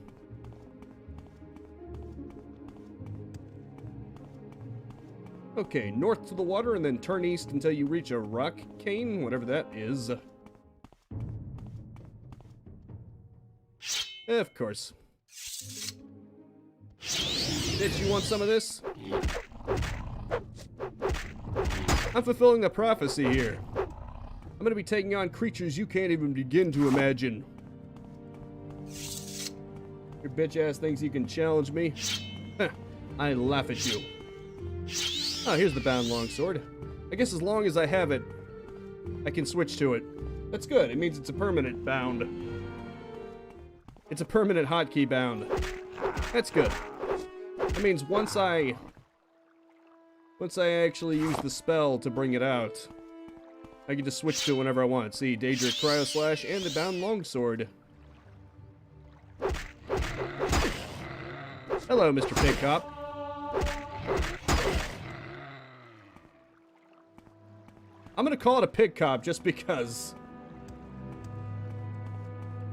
S2: Okay, north to the water and then turn east until you reach a rock cane, whatever that is. Of course. Bitch, you want some of this? I'm fulfilling the prophecy here. I'm gonna be taking on creatures you can't even begin to imagine. Your bitch ass thinks you can challenge me? Huh, I laugh at you. Oh, here's the bound longsword. I guess as long as I have it, I can switch to it. That's good. It means it's a permanent bound. It's a permanent hotkey bound. That's good. That means once I actually use the spell to bring it out, I can just switch to it whenever I want. See, Daedric Cryo Slash and the bound longsword. Hello, Mr. Pig Cop. I'm gonna call it a pig cop just because.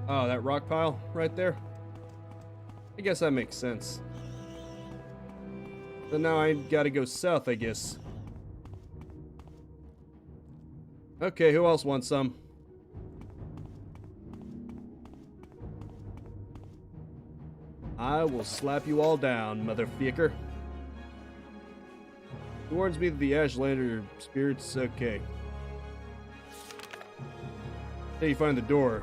S2: Oh, that rock pile right there? I guess that makes sense. So now I gotta go south, I guess. Okay, who else wants some? I will slap you all down, motherfucker. He warns me that the Ashlander spirits. Okay. Until you find the door.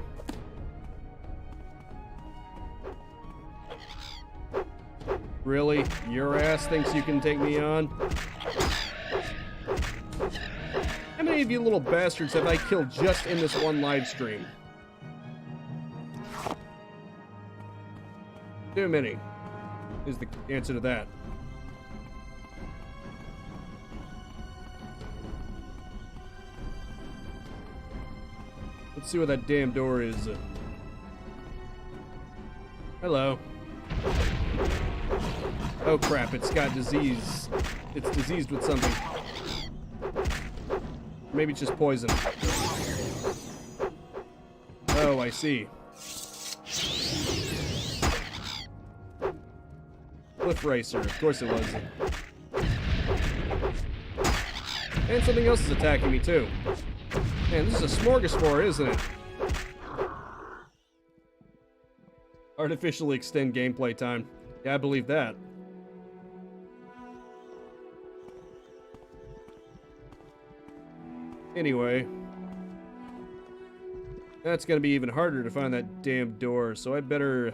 S2: Really? Your ass thinks you can take me on? How many of you little bastards have I killed just in this one live stream? Too many is the answer to that. Let's see what that damn door is. Hello. Oh crap, it's got disease. It's diseased with something. Maybe it's just poison. Oh, I see. Cliff Racer, of course it was. And something else is attacking me too. Man, this is a smorgasbord, isn't it? Artificially extend gameplay time. Yeah, I believe that. Anyway. That's gonna be even harder to find that damn door, so I better...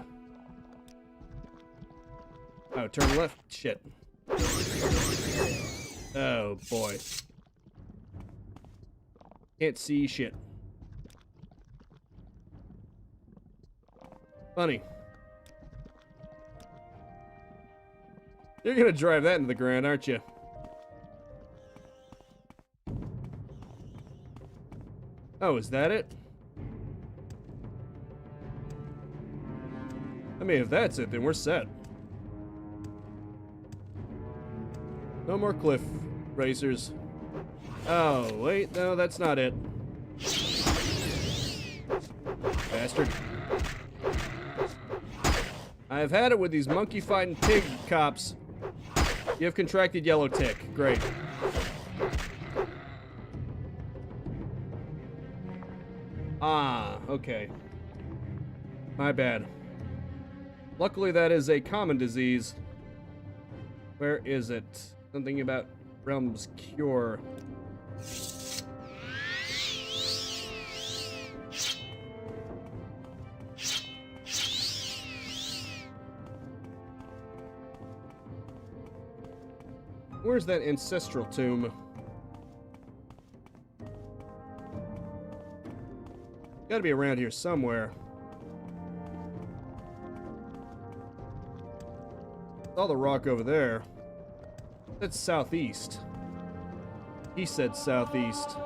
S2: Oh, turn left? Shit. Oh, boy. Can't see shit. Funny. You're gonna drive that into the ground, aren't you? Oh, is that it? I mean, if that's it, then we're set. No more cliff racers. Oh, wait, no, that's not it. Bastard. I've had it with these monkey-fighting pig cops. You have contracted yellow tick. Great. Ah, okay. My bad. Luckily, that is a common disease. Where is it? Something about Realm's Cure. Where's that ancestral tomb? Gotta be around here somewhere. Saw the rock over there. That's southeast. He said southeast.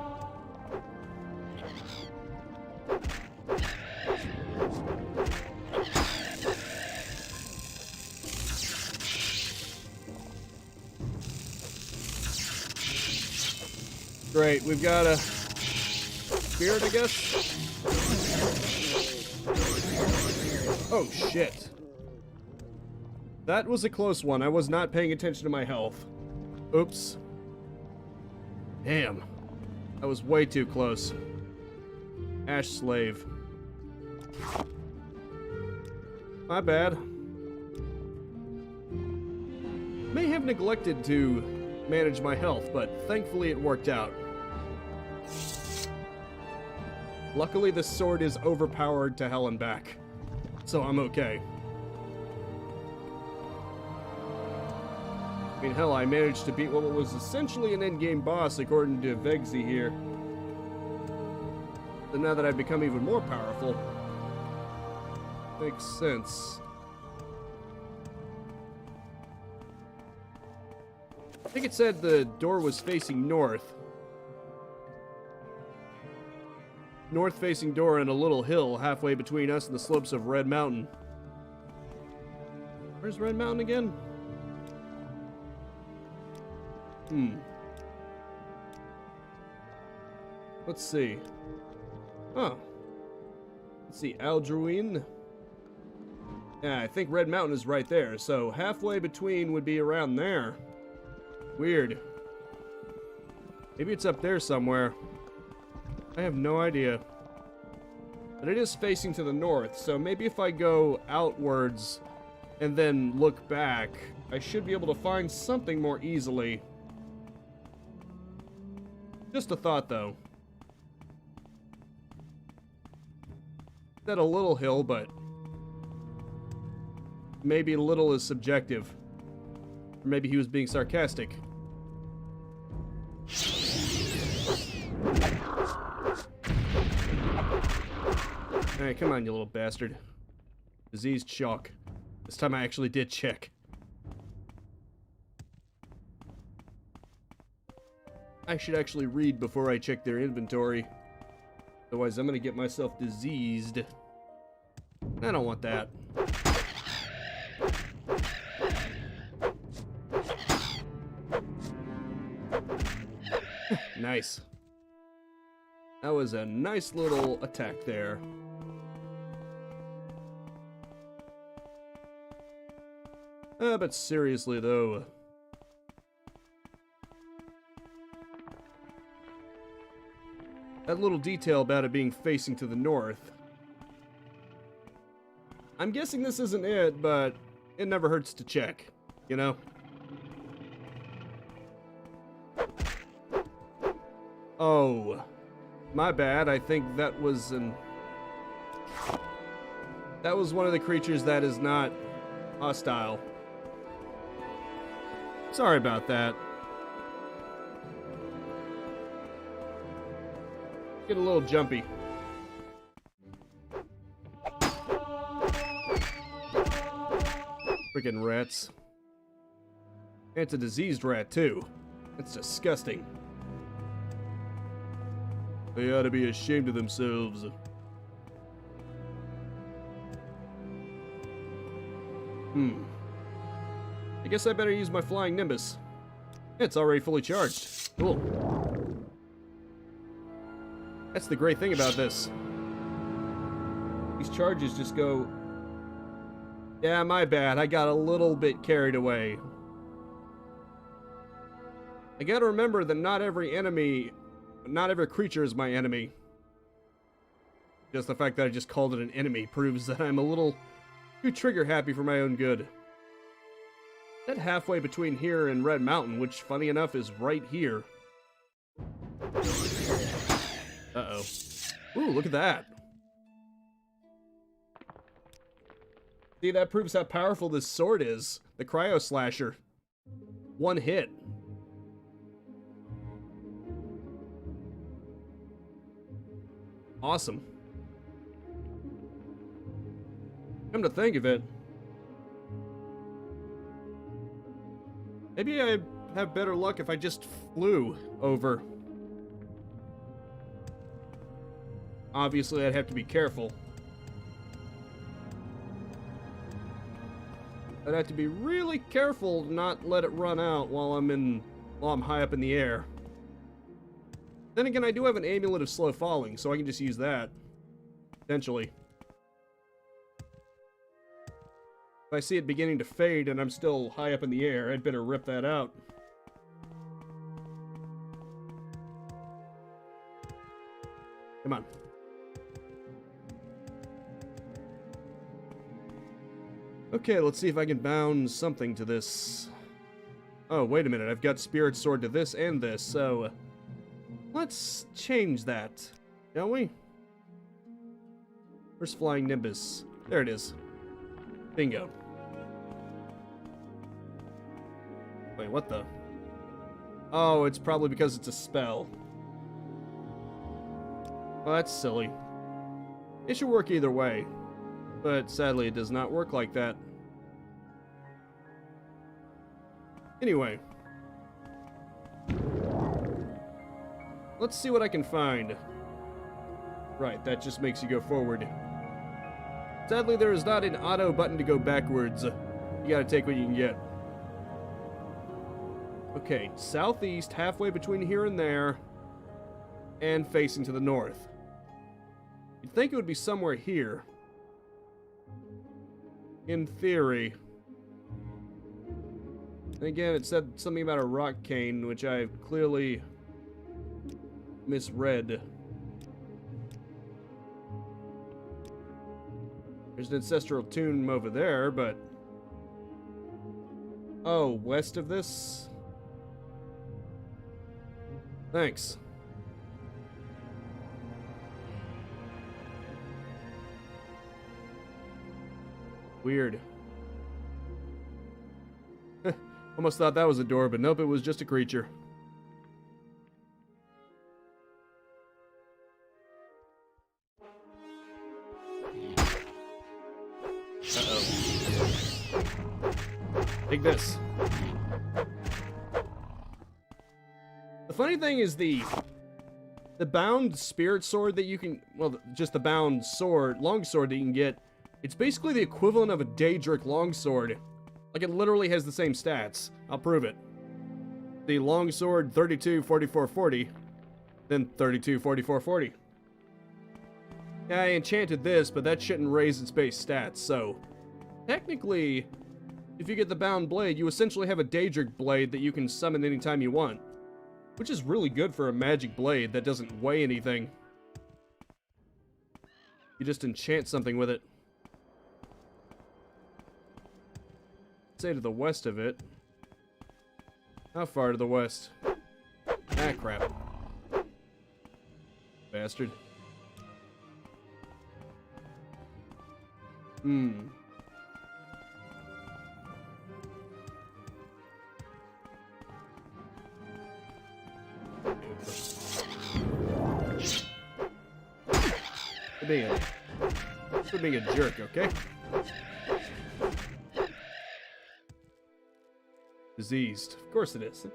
S2: Great, we've got a spirit, I guess? Oh, shit. That was a close one. I was not paying attention to my health. Oops. Damn. That was way too close. Ash Slave. My bad. May have neglected to manage my health, but thankfully it worked out. Luckily, the sword is overpowered to hell and back, so I'm okay. I mean, hell, I managed to beat what was essentially an endgame boss, according to Vegzy here. So now that I've become even more powerful, makes sense. I think it said the door was facing north. North-facing door on a little hill halfway between us and the slopes of Red Mountain. Where's Red Mountain again? Let's see. Huh. Let's see, Aldruin. Yeah, I think Red Mountain is right there, so halfway between would be around there. Weird. Maybe it's up there somewhere. I have no idea. But it is facing to the north, so maybe if I go outwards and then look back, I should be able to find something more easily. Just a thought, though. Said a little hill, but maybe little is subjective. Or maybe he was being sarcastic. Alright, come on, you little bastard. Diseased shock. This time I actually did check. I should actually read before I check their inventory. Otherwise, I'm gonna get myself diseased. I don't want that. Nice. That was a nice little attack there. But seriously, though. That little detail about it being facing to the north. I'm guessing this isn't it, but it never hurts to check, you know? Oh, my bad. I think that was that was one of the creatures that is not hostile. Sorry about that. Get a little jumpy. Freaking rats. And it's a diseased rat, too. That's disgusting. They ought to be ashamed of themselves. I guess I better use my flying nimbus. It's already fully charged. Cool. That's the great thing about this. These charges just go... Yeah, my bad. I got a little bit carried away. I gotta remember that not every creature is my enemy. Just the fact that I just called it an enemy proves that I'm a little too trigger happy for my own good. That halfway between here and Red Mountain, which funny enough is right here. Uh-oh. Ooh, look at that. See, that proves how powerful this sword is. The Cryo Slasher. One hit. Awesome. Come to think of it, maybe I have better luck if I just flew over. Obviously, I'd have to be careful. I'd have to be really careful to not let it run out while I'm high up in the air. Then again, I do have an amulet of slow falling, so I can just use that. Potentially. If I see it beginning to fade and I'm still high up in the air, I'd better rip that out. Come on. Okay, let's see if I can bound something to this. Oh, wait a minute. I've got Spirit Sword to this and this, so... let's change that, shall we? Where's Flying Nimbus? There it is. Bingo. Wait, what the? Oh, it's probably because it's a spell. Well, that's silly. It should work either way. But sadly, it does not work like that. Anyway. Let's see what I can find. Right, that just makes you go forward. Sadly, there is not an auto button to go backwards. You gotta take what you can get. Okay, southeast, halfway between here and there, and facing to the north. You'd think it would be somewhere here. In theory. And again, it said something about a rock cane, which I've clearly misread. There's an ancestral tomb over there, but... oh, west of this? Thanks. Weird. Almost thought that was a door, but nope, it was just a creature. Uh-oh. Take this. The funny thing is the bound spirit sword that you can... well, just the bound sword, longsword that you can get, it's basically the equivalent of a Daedric longsword. Like, it literally has the same stats. I'll prove it. The longsword, 32, 44, 40. Then 32, 44, 40. Yeah, I enchanted this, but that shouldn't raise its base stats, so... technically, if you get the bound blade, you essentially have a Daedric blade that you can summon anytime you want. Which is really good for a magic blade that doesn't weigh anything. You just enchant something with it. Say to the west of it. How far to the west? Ah, crap. Bastard. Quit being a jerk, okay? Diseased. Of course it is.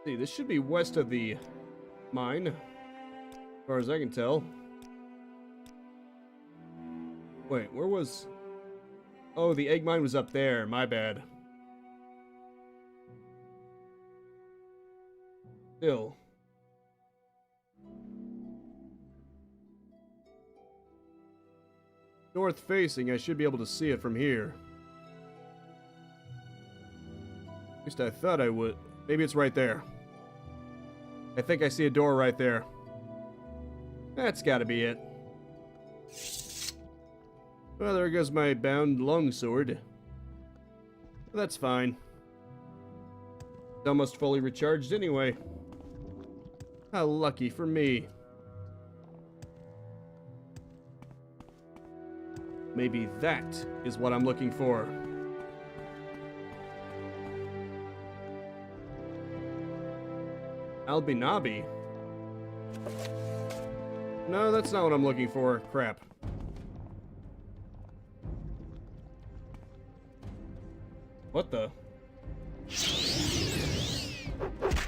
S2: See, this should be west of the mine, as far as I can tell. Wait, where was... Oh, the egg mine was up there. My bad. Still. North facing, I should be able to see it from here. At least I thought I would. Maybe it's right there. I think I see a door right there. That's gotta be it. Well, there goes my bound longsword. That's fine. It's almost fully recharged anyway. How lucky for me. Maybe that is what I'm looking for. Albinabi? No, that's not what I'm looking for. Crap. What the?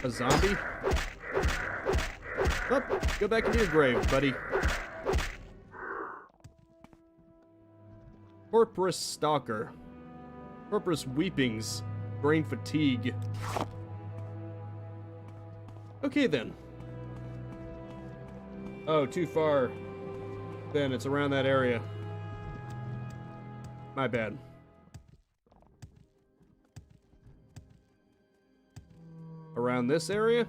S2: A zombie? Oh, go back into your grave, buddy. Corpus Stalker. Corpus Weepings. Brain Fatigue. Okay then. Oh, too far. Then it's around that area. My bad. Around this area?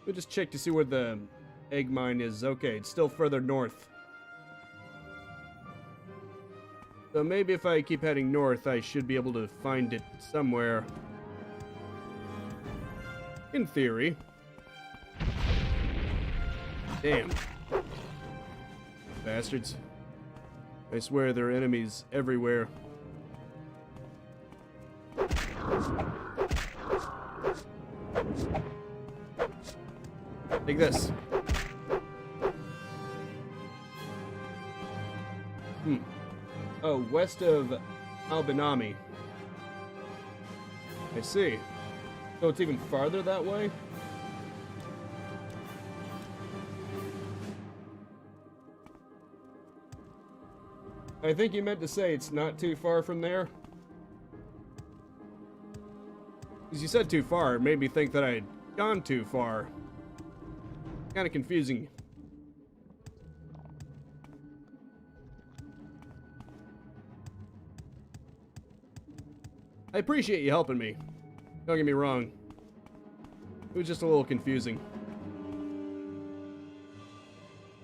S2: We'll just check to see where the egg mine is. Okay, it's still further north. So maybe if I keep heading north, I should be able to find it somewhere. In theory. Damn. Bastards. I swear there are enemies everywhere. Take this. Oh, west of Albinami. I see. So it's even farther that way? I think you meant to say it's not too far from there. Because you said too far, it made me think that I'd gone too far. Kind of confusing. I appreciate you helping me. Don't get me wrong. It was just a little confusing.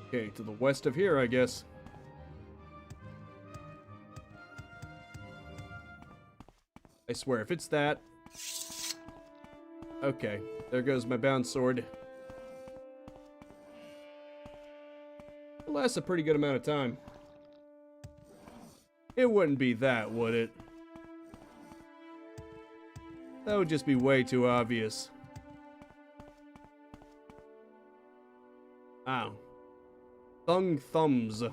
S2: Okay, to the west of here, I guess. I swear, if it's that... Okay, there goes my bound sword. It lasts a pretty good amount of time. It wouldn't be that, would it? That would just be way too obvious. Ow. Thung thumbs.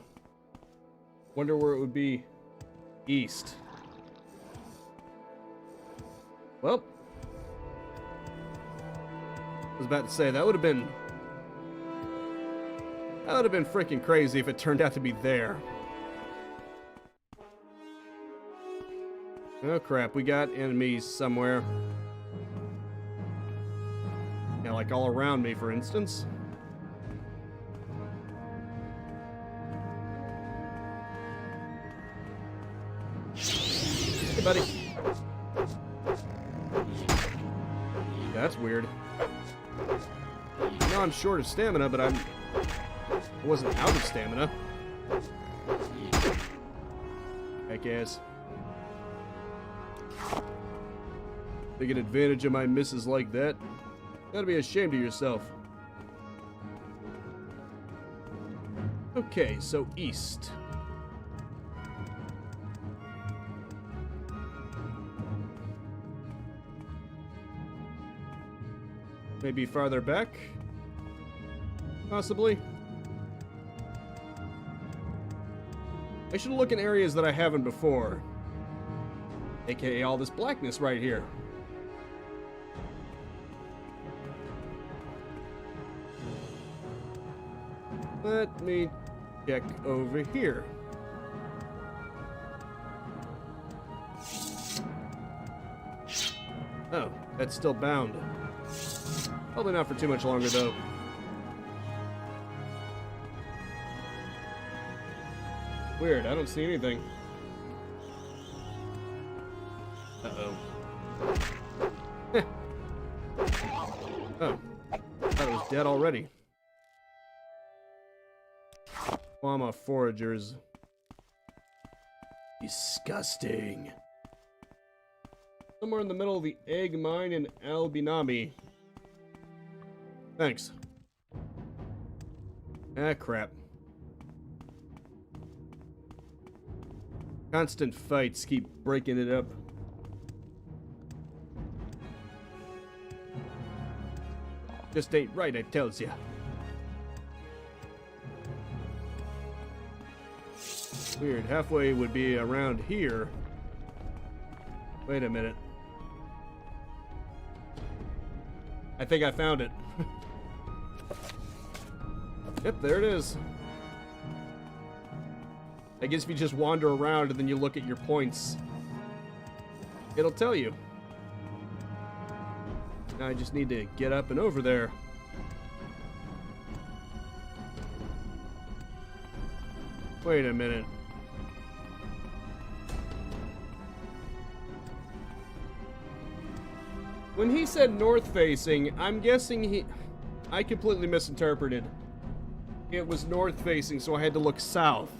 S2: Wonder where it would be east. Well. was about to say, that would have been freaking crazy if it turned out to be there. Oh crap, we got enemies somewhere. Yeah, like all around me, for instance. Hey, buddy. Yeah, that's weird. I know I'm short of stamina, but I wasn't out of stamina. I guess. Taking advantage of my misses like that. Gotta be ashamed of yourself. Okay, so east. Maybe farther back? Possibly. I should look in areas that I haven't before. AKA all this blackness right here. Let me check over here. Oh, that's still bound. Probably not for too much longer, though. Weird, I don't see anything. Uh-oh. Oh, I thought it was dead already. Llama foragers. Disgusting. Somewhere in the middle of the egg mine in Albinami. Thanks. Ah, crap. Constant fights keep breaking it up. Just ain't right, I tells ya. Weird, halfway would be around here. Wait a minute. I think I found it. Yep, there it is. I guess if you just wander around and then you look at your points, it'll tell you. Now I just need to get up and over there. Wait a minute. When he said north facing, I'm guessing I completely misinterpreted. It was north facing, so I had to look south.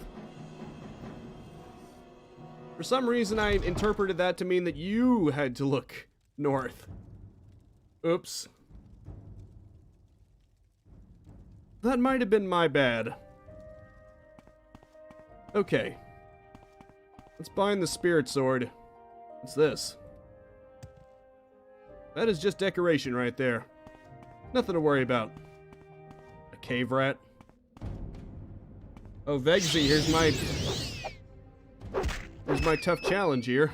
S2: For some reason, I interpreted that to mean that you had to look north. Oops. That might have been my bad. Okay. Let's bind the spirit sword. What's this? That is just decoration right there. Nothing to worry about. A cave rat. Oh, Vegsy, here's my tough challenge here.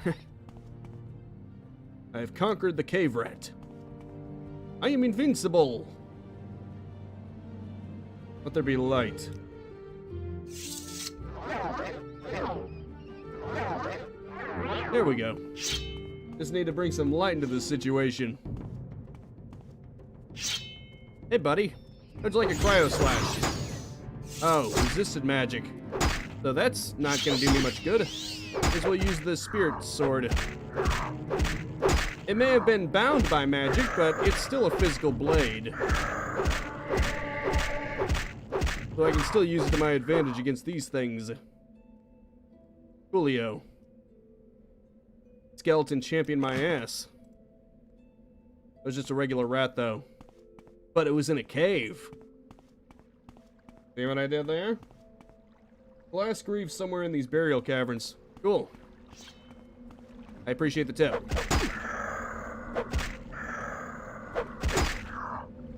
S2: I have conquered the cave rat. I am invincible. Let there be light. There we go. Just need to bring some light into this situation. Hey, buddy. How'd you like a cryo slash? Oh, resisted magic. So that's not gonna do me much good. Guess we'll use the spirit sword. It may have been bound by magic, but it's still a physical blade. So I can still use it to my advantage against these things. Coolio. Skeleton champion my ass. It was just a regular rat, though. But it was in a cave. See what I did there? Glass greaves somewhere in these burial caverns. Cool. I appreciate the tip.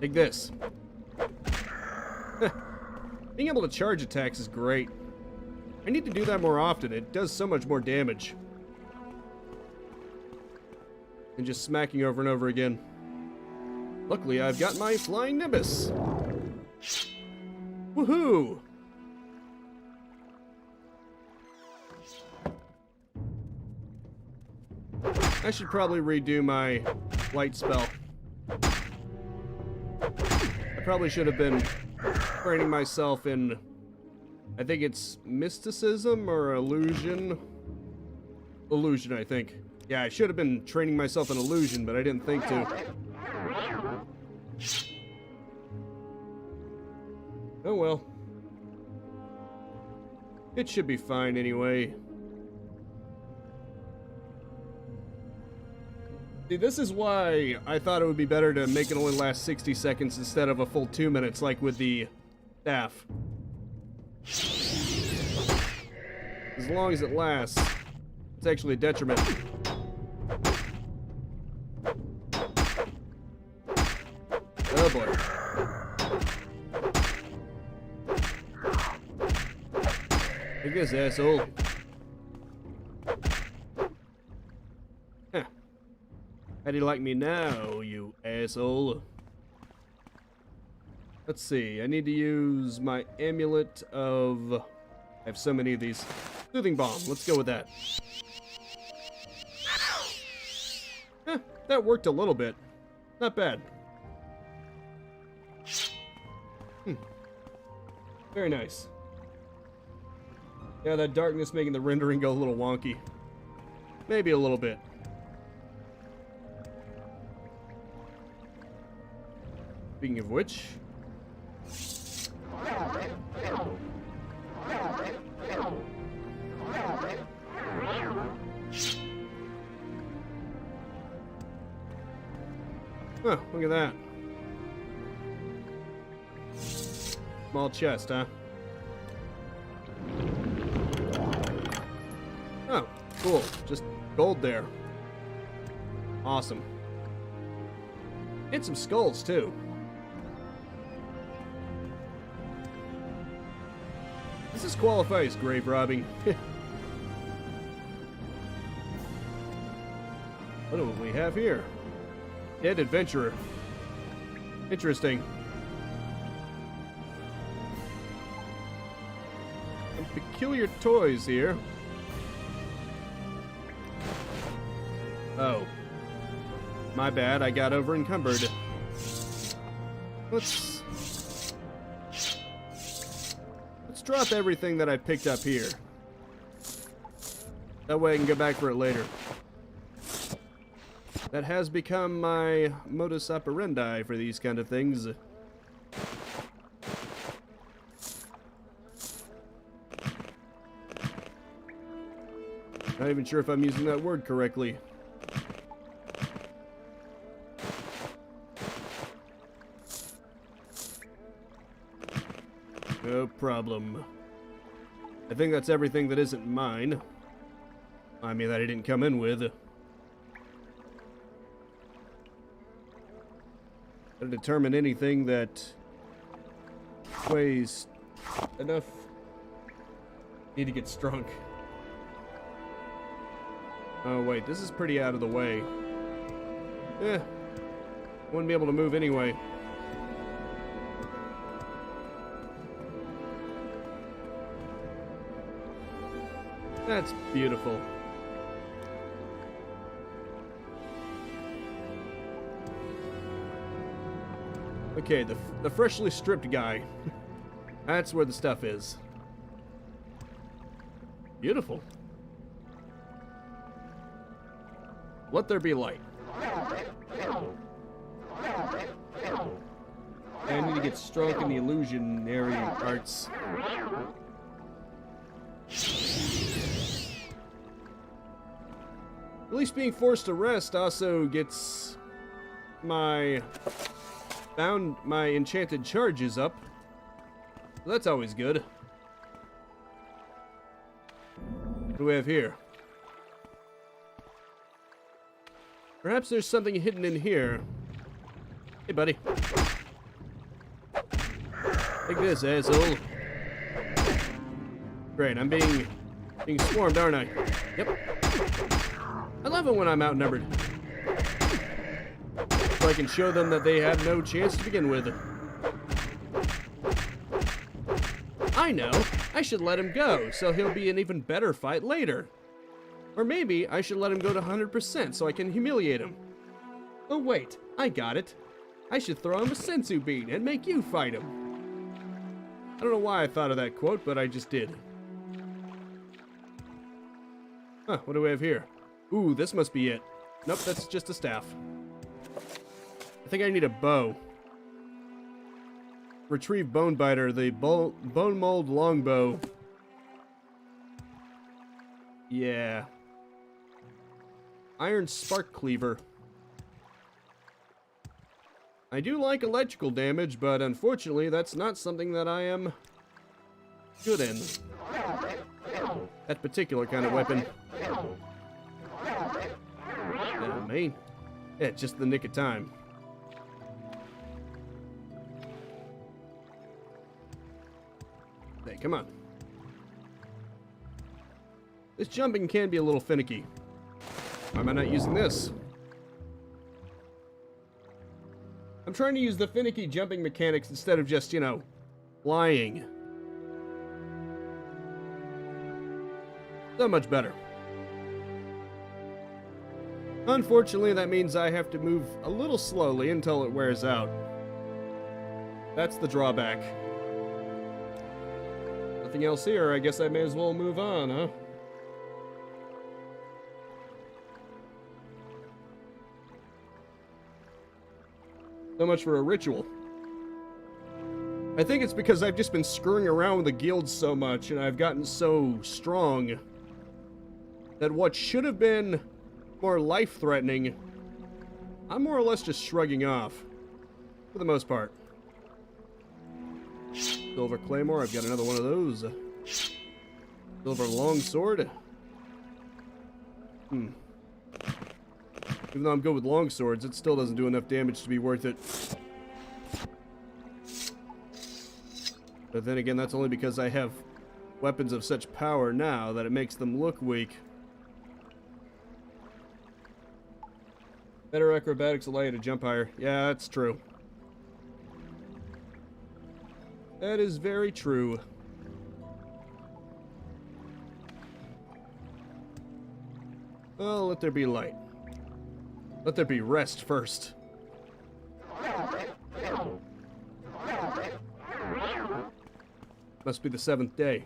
S2: Take this. Being able to charge attacks is great. I need to do that more often. It does so much more damage than just smacking over and over again. Luckily, I've got my flying nimbus. Woohoo! I should probably redo my light spell. I probably should have been training myself in, I think it's mysticism or illusion. Illusion, I think. Yeah, I should have been training myself in illusion, but I didn't think to. Oh well. It should be fine anyway. See, this is why I thought it would be better to make it only last 60 seconds instead of a full 2 minutes like with the staff. As long as it lasts, it's actually a detriment. Oh boy. Take this, asshole. Huh. How do you like me now, you asshole? Let's see, I need to use my amulet of... I have so many of these. Soothing bomb, let's go with that. That worked a little bit. Not bad. Very nice. Yeah, that darkness making the rendering go a little wonky. Maybe a little bit. Speaking of which... Huh, look at that. Small chest, huh? Oh, cool. Just gold there. Awesome. And some skulls, too. This qualifies grave robbing. What do we have here? Dead adventurer. Interesting. Some peculiar toys here. Oh. My bad, I got over encumbered. Let's drop everything that I picked up here. That way I can go back for it later. That has become my modus operandi for these kind of things. Not even sure if I'm using that word correctly. No problem. I think that's everything that isn't mine. I mean, that I didn't come in with. Gotta determine anything that weighs enough. Need to get strunk. Oh wait, this is pretty out of the way. Wouldn't be able to move anyway. That's beautiful. Okay, the freshly stripped guy. That's where the stuff is. Beautiful. Let there be light. I need to get strong in the illusionary arts. At least being forced to rest also gets my enchanted charges up. So that's always good. What do we have here? Perhaps there's something hidden in here. Hey, buddy. Take this, asshole. Great, I'm being swarmed, aren't I? Yep. I love it when I'm outnumbered. But I can show them that they had no chance to begin with. I know. I should let him go, so he'll be an even better fight later. Or maybe I should let him go to 100% so I can humiliate him. Oh wait, I got it. I should throw him a senzu bean and make you fight him. I don't know why I thought of that quote, but I just did. Huh, what do we have here? Ooh, this must be it. Nope, that's just a staff. I think I need a bow. Retrieve Bone Biter, the Bone Mold Longbow. Yeah. Iron Spark Cleaver. I do like electrical damage, but unfortunately that's not something that I am good in. That particular kind of weapon. Oh, man. Yeah, just the nick of time. Hey, come on. This jumping can be a little finicky. Why am I not using this? I'm trying to use the finicky jumping mechanics instead of just, you know, flying. So much better. Unfortunately, that means I have to move a little slowly until it wears out. That's the drawback. Nothing else here. I guess I may as well move on, huh? So much for a ritual. I think it's because I've just been screwing around with the guilds so much and I've gotten so strong that what should have been more life-threatening, I'm more or less just shrugging off. For the most part. Silver Claymore, I've got another one of those. Silver Longsword. Even though I'm good with longswords, it still doesn't do enough damage to be worth it. But then again, that's only because I have weapons of such power now that it makes them look weak. Better acrobatics allow you to jump higher. Yeah, that's true. That is very true. Well, let there be light. Let there be rest first. Must be the 7th day.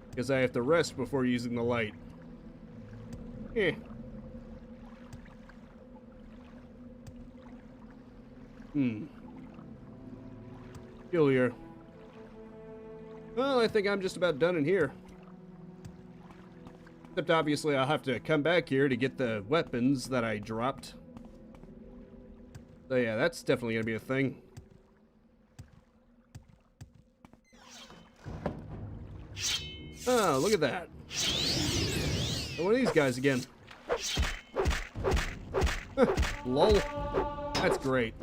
S2: Because I have to rest before using the light. Eh. Peculiar. Well, I think I'm just about done in here. Except obviously I'll have to come back here to get the weapons that I dropped. So yeah, that's definitely gonna be a thing. Oh, look at that. One of these guys again. Lol. That's great.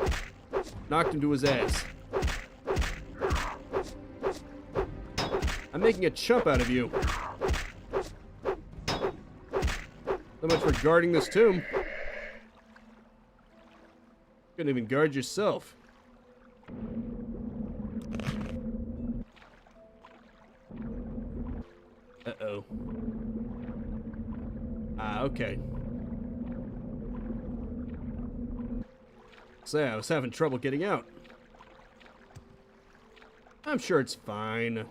S2: Knocked him to his ass. I'm making a chump out of you. So much for guarding this tomb. Couldn't even guard yourself. Uh-oh. Ah, okay. So I was having trouble getting out. I'm sure it's fine.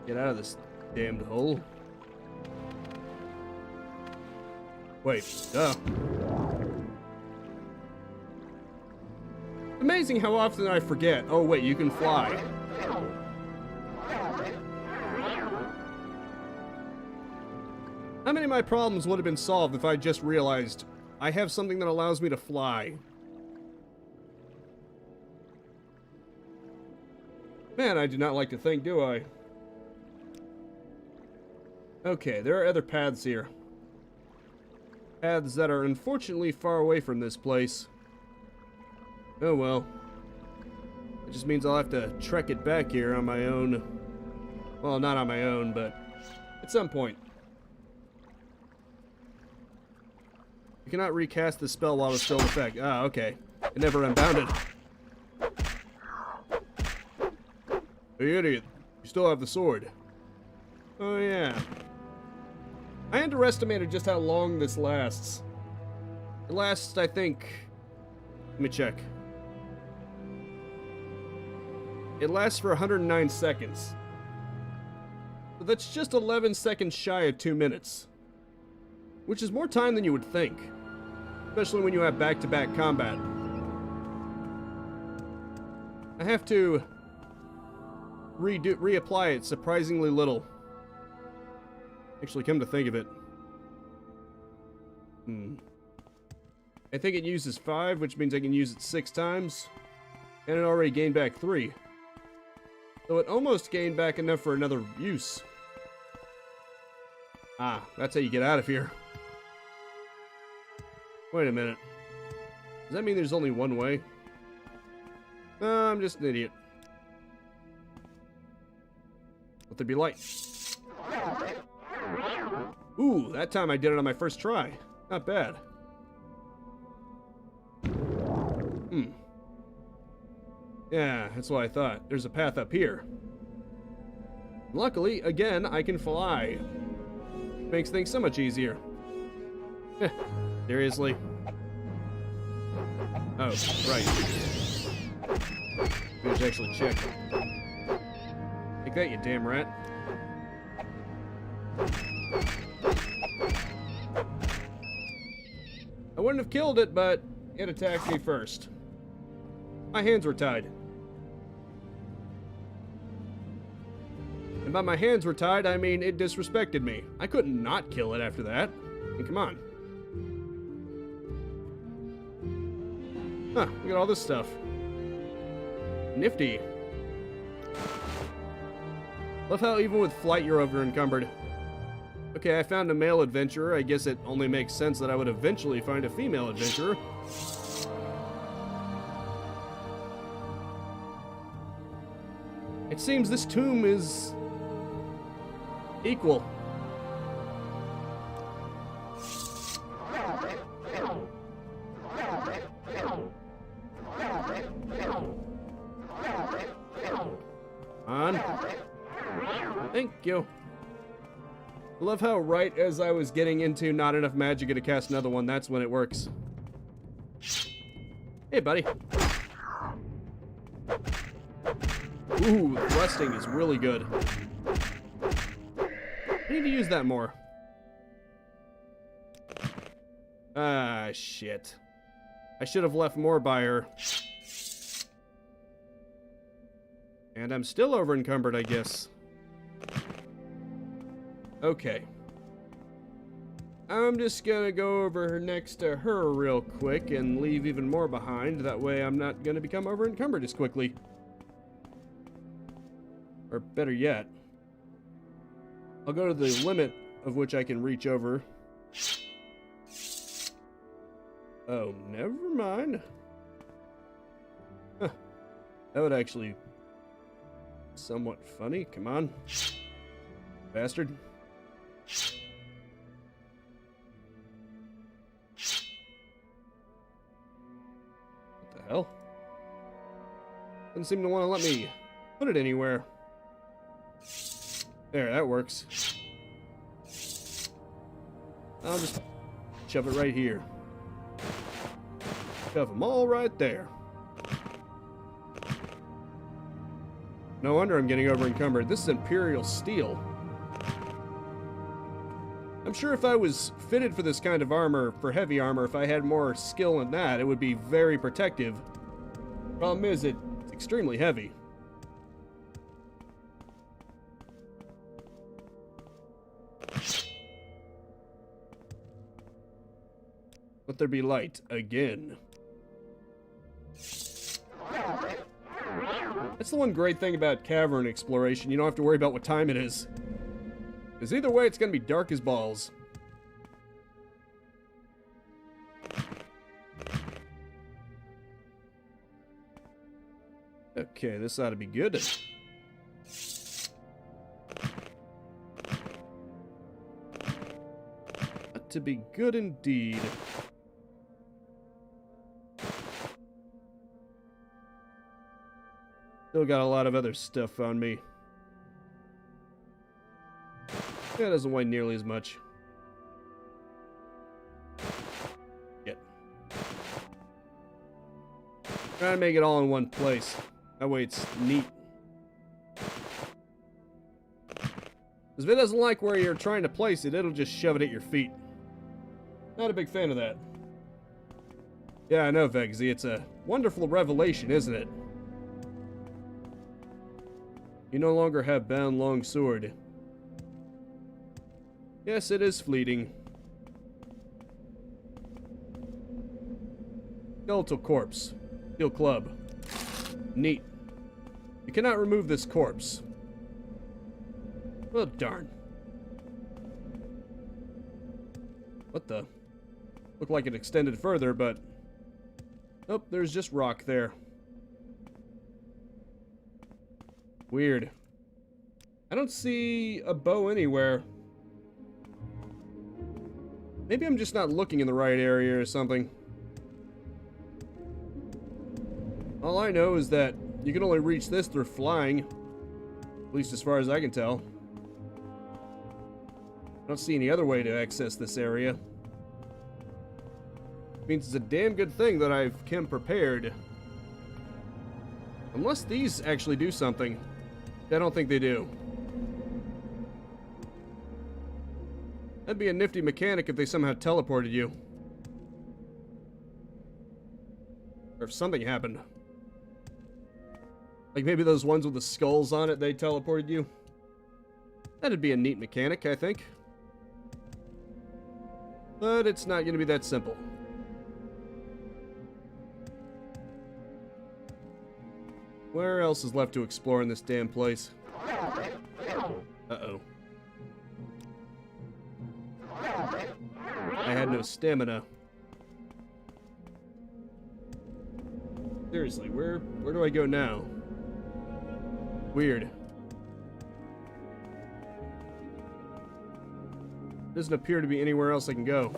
S2: Get out of this damned hole. Wait, Amazing how often I forget. Oh wait, you can fly. How many of my problems would have been solved if I just realized I have something that allows me to fly? Man, I do not like to think, do I? Okay, there are other paths here. Paths that are unfortunately far away from this place. Oh well. It just means I'll have to trek it back here on my own. Well, not on my own, but at some point. You cannot recast the spell while it's still in effect. Ah, okay. It never unbounded. Hey, idiot. You still have the sword. Oh, yeah. I underestimated just how long this lasts. It lasts, I think... Let me check. It lasts for 109 seconds. So that's just 11 seconds shy of 2 minutes. Which is more time than you would think. Especially when you have back-to-back combat. I have to reapply it surprisingly little. Actually, come to think of it. I think it uses 5, which means I can use it 6 times. And it already gained back 3. So it almost gained back enough for another use. Ah, that's how you get out of here. Wait a minute. Does that mean there's only one way? I'm just an idiot. Let there be light. Ooh, that time I did it on my first try. Not bad. Yeah, that's what I thought. There's a path up here. Luckily, again, I can fly. Makes things so much easier. Seriously? Oh, right. We should actually check. Take that, you damn rat. I wouldn't have killed it, but it attacked me first. My hands were tied. And by my hands were tied, I mean it disrespected me. I couldn't not kill it after that. I mean, come on. Huh, look at all this stuff. Nifty. Love how even with flight you're over encumbered. Okay, I found a male adventurer. I guess it only makes sense that I would eventually find a female adventurer. It seems this tomb is equal. On. Thank you. I love how right as I was getting into not enough magic to cast another one, that's when it works. Hey, buddy. Ooh, thrusting is really good. I need to use that more. Ah, shit. I should have left more by her. And I'm still over encumbered, I guess. Okay. I'm just gonna go over next to her real quick and leave even more behind. That way I'm not gonna become over encumbered as quickly. Or better yet, I'll go to the limit of which I can reach over. Oh, never mind. Huh. That would actually be somewhat funny. Come on. Bastard. What the hell? Doesn't seem to want to let me put it anywhere. There, that works. I'll just shove it right here. Shove them all right there. No wonder I'm getting over encumbered. This is Imperial steel. I'm sure if I was fitted for this kind of armor, for heavy armor, if I had more skill in that, it would be very protective. Problem is, it's extremely heavy. Let there be light again. That's the one great thing about cavern exploration. You don't have to worry about what time it is. Because either way, it's going to be dark as balls. Okay, this ought to be good. to be good indeed. Still got a lot of other stuff on me. That doesn't weigh nearly as much. Yet. Trying to make it all in one place. That way it's neat. Because if it doesn't like where you're trying to place it, it'll just shove it at your feet. Not a big fan of that. Yeah, I know, Vegsy. It's a wonderful revelation, isn't it? You no longer have bound long sword. Yes, it is fleeting. Skeletal corpse. Steel club. Neat. You cannot remove this corpse. Well, darn. What the? Looked like it extended further, but... Nope, there's just rock there. Weird. I don't see a bow anywhere. Maybe I'm just not looking in the right area or something. All I know is that you can only reach this through flying. At least as far as I can tell. I don't see any other way to access this area. Means it's a damn good thing that I've come prepared. Unless these actually do something. I don't think they do. That'd be a nifty mechanic if they somehow teleported you. Or if something happened. Like maybe those ones with the skulls on it, they teleported you. That'd be a neat mechanic, I think. But it's not going to be that simple. Where else is left to explore in this damn place? Uh-oh. I had no stamina. Seriously, where do I go now? Weird. Doesn't appear to be anywhere else I can go.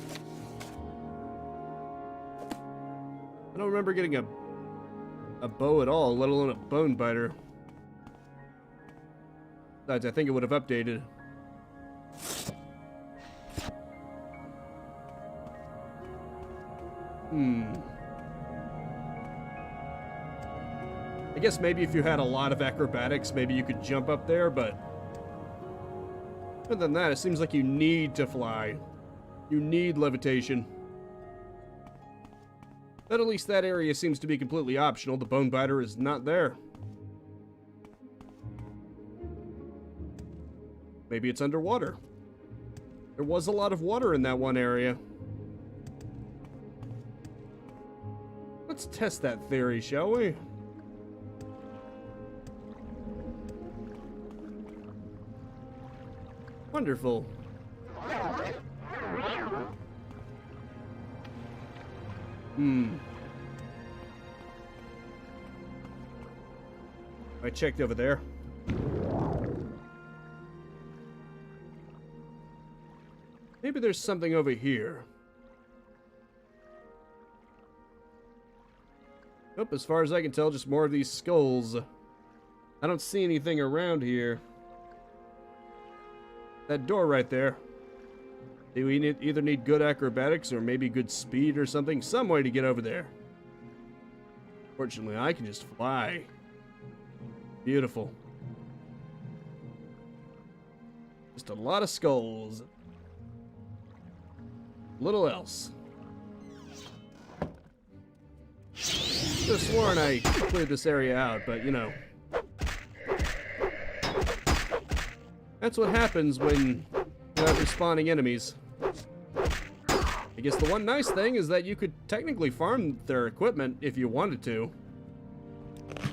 S2: I don't remember getting a bow at all, let alone a bone biter. Besides, I think it would have updated. I guess maybe if you had a lot of acrobatics, maybe you could jump up there, but other than that, it seems like you need to fly. You need levitation. But at least that area seems to be completely optional. The bone biter is not there. Maybe it's underwater. There was a lot of water in that one area. Let's test that theory, shall we? Wonderful. I checked over there. Maybe there's something over here. Nope, as far as I can tell, just more of these skulls. I don't see anything around here. That door right there. Do we either need good acrobatics or maybe good speed or something? Some way to get over there. Fortunately, I can just fly. Beautiful. Just a lot of skulls. Little else. Could have sworn I cleared this area out, but you know. That's what happens when you have respawning enemies. I guess the one nice thing is that you could technically farm their equipment if you wanted to.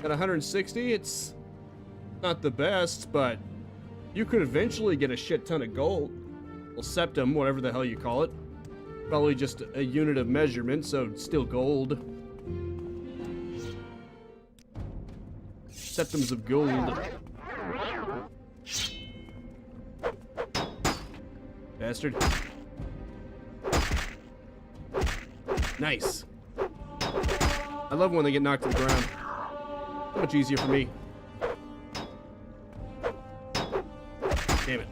S2: At 160, it's not the best, but you could eventually get a shit ton of gold. Well, septum, whatever the hell you call it. Probably just a unit of measurement, so it's still gold. Septums of gold. Bastard. Nice. I love when they get knocked to the ground. So much easier for me. Damn it.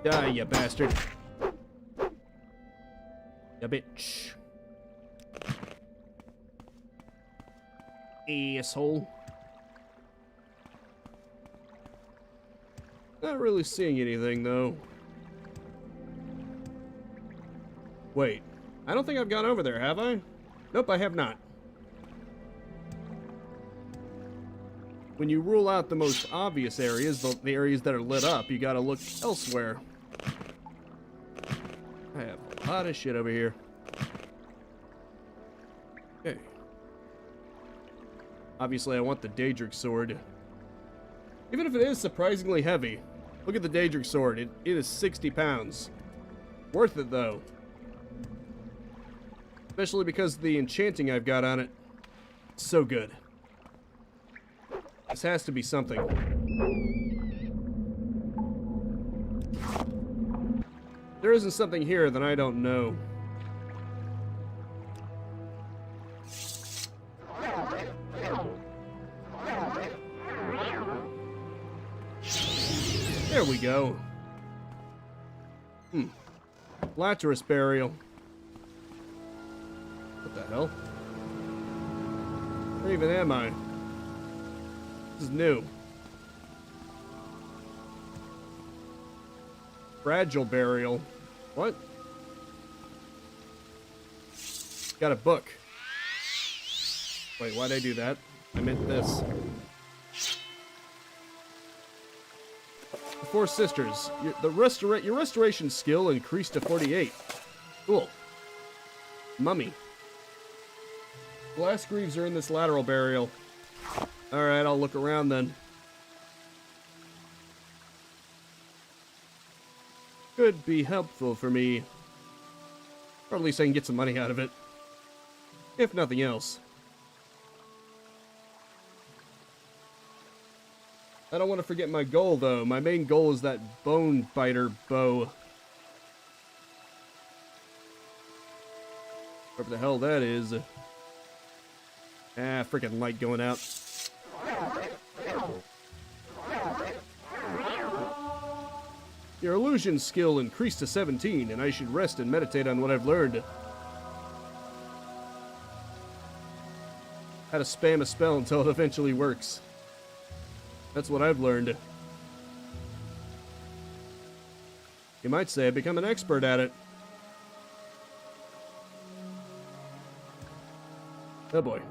S2: Die, you bastard. Ya bitch. Asshole. Not really seeing anything, though. Wait. I don't think I've gone over there, have I? Nope, I have not. When you rule out the most obvious areas, the areas that are lit up, you gotta look elsewhere. I have a lot of shit over here. Okay. Obviously, I want the Daedric sword. Even if it is surprisingly heavy. Look at the Daedric sword. It is 60 pounds. Worth it, though. Especially because the enchanting I've got on it. So good. This has to be something. There isn't something here that I don't know. There we go. Laterus burial. What the hell? Where even am I? This is new. Fragile burial. What? Got a book. Wait, why'd I do that? I meant this. The Four Sisters. Your restoration skill increased to 48. Cool. Mummy. Glass greaves are in this lateral burial. Alright, I'll look around then. Could be helpful for me. Or at least I can get some money out of it. If nothing else. I don't want to forget my goal, though. My main goal is that bone biter bow. Whatever the hell that is. Ah, freaking light going out. Your illusion skill increased to 17, and I should rest and meditate on what I've learned. How to spam a spell until it eventually works. That's what I've learned. You might say I've become an expert at it. Oh boy.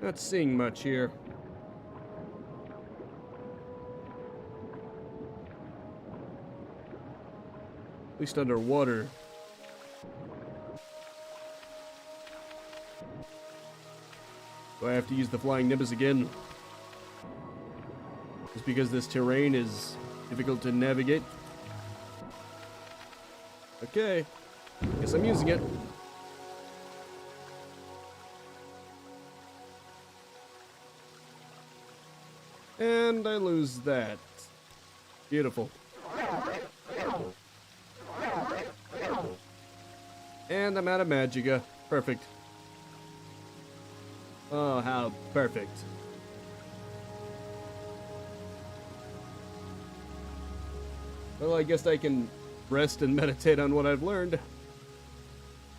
S2: Not seeing much here. At least underwater. Do I have to use the flying nimbus again? Just because this terrain is difficult to navigate? Okay. Guess I'm using it. And I lose that. Beautiful. And I'm out of Magica. Perfect. Oh, how perfect. Well, I guess I can rest and meditate on what I've learned.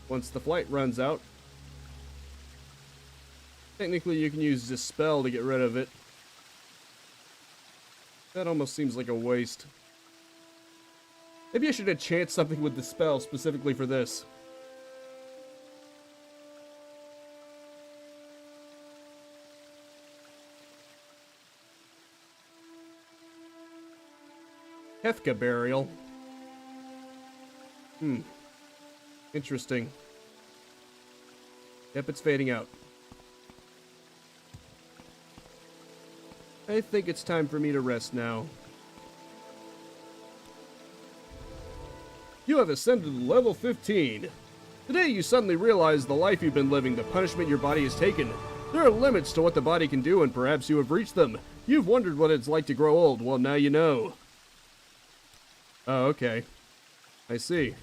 S2: Once the flight runs out. Technically, you can use Dispel to get rid of it. That almost seems like a waste. Maybe I should enchant something with Dispel specifically for this. Hefka burial. Interesting. Yep, it's fading out. I think it's time for me to rest now. You have ascended to level 15. Today you suddenly realize the life you've been living, the punishment your body has taken. There are limits to what the body can do, and perhaps you have reached them. You've wondered what it's like to grow old. Well, now you know. Oh, okay. I see.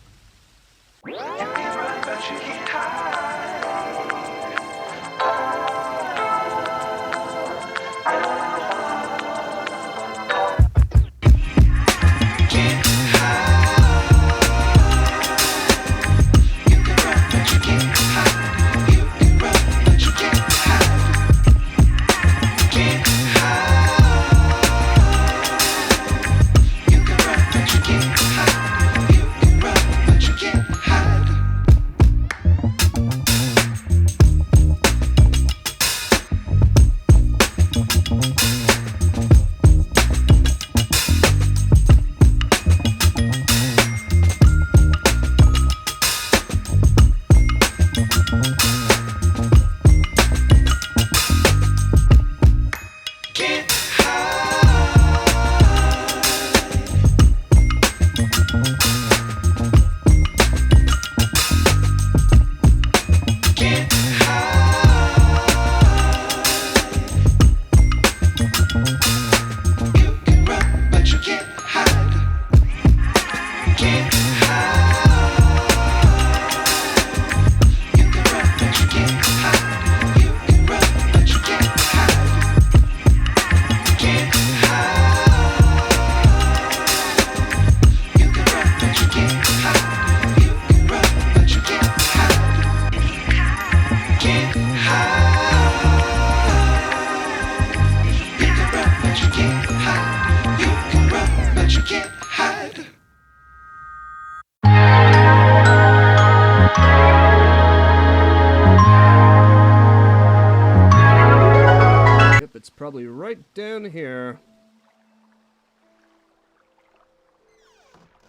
S2: Yep, it's probably right down here.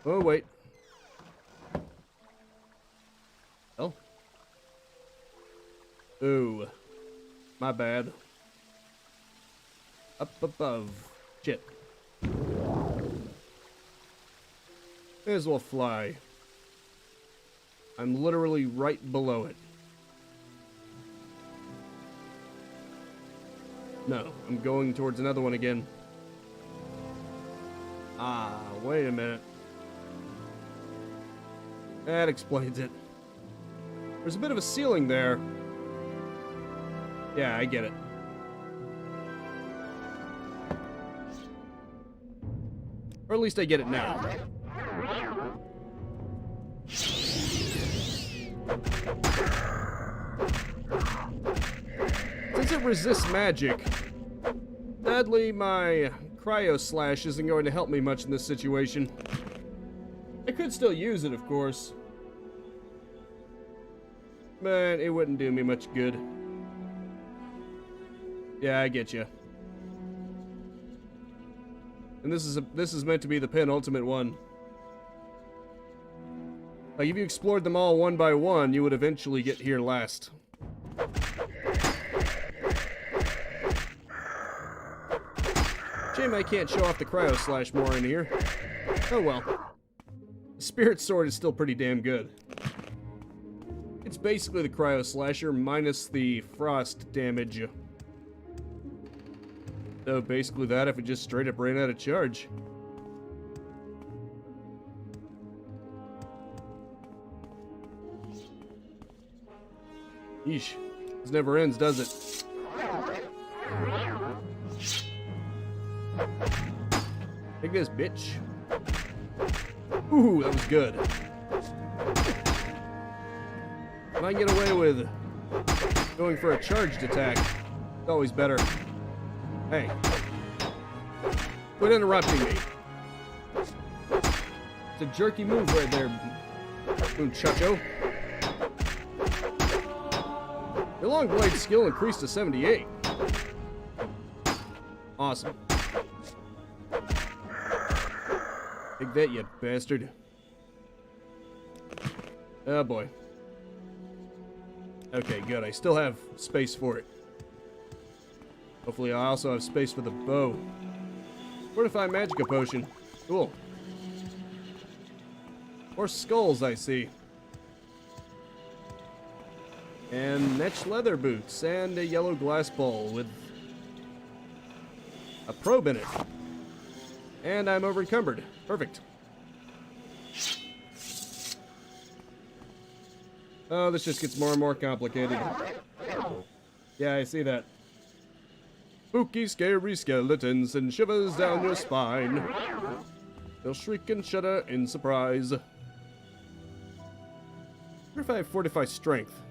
S2: Oh, wait. Oh. Ooh. My bad. Up above. Shit. May as well fly. I'm literally right below it. No, I'm going towards another one again. Ah, wait a minute. That explains it. There's a bit of a ceiling there. Yeah, I get it. Or at least I get it now. Since it resists magic, sadly my cryo slash isn't going to help me much in this situation. I could still use it, of course, but it wouldn't do me much good. Yeah, I get you. And this is meant to be the penultimate one. Like, if you explored them all one by one, you would eventually get here last. Shame I can't show off the cryo slash more in here. Oh well. The spirit sword is still pretty damn good. It's basically the cryo slasher minus the frost damage. So basically that if it just straight up ran out of charge. Yeesh. This never ends, does it? Take this, bitch. Ooh, that was good. If I can get away with going for a charged attack, it's always better. Hey. Quit interrupting me. It's a jerky move right there, muchacho. Your long blade skill increased to 78. Awesome. Take that, you bastard. Oh boy. Okay, good. I still have space for it. Hopefully I also have space for the bow. Fortify Magica Potion. Cool. More skulls, I see. And Netch leather boots. And a yellow glass bowl with a probe in it. And I'm over encumbered. Perfect. Oh, this just gets more and more complicated. Yeah, I see that. Spooky, scary skeletons and shivers down your spine. They'll shriek and shudder in surprise. I wonder if I have Fortify Strength.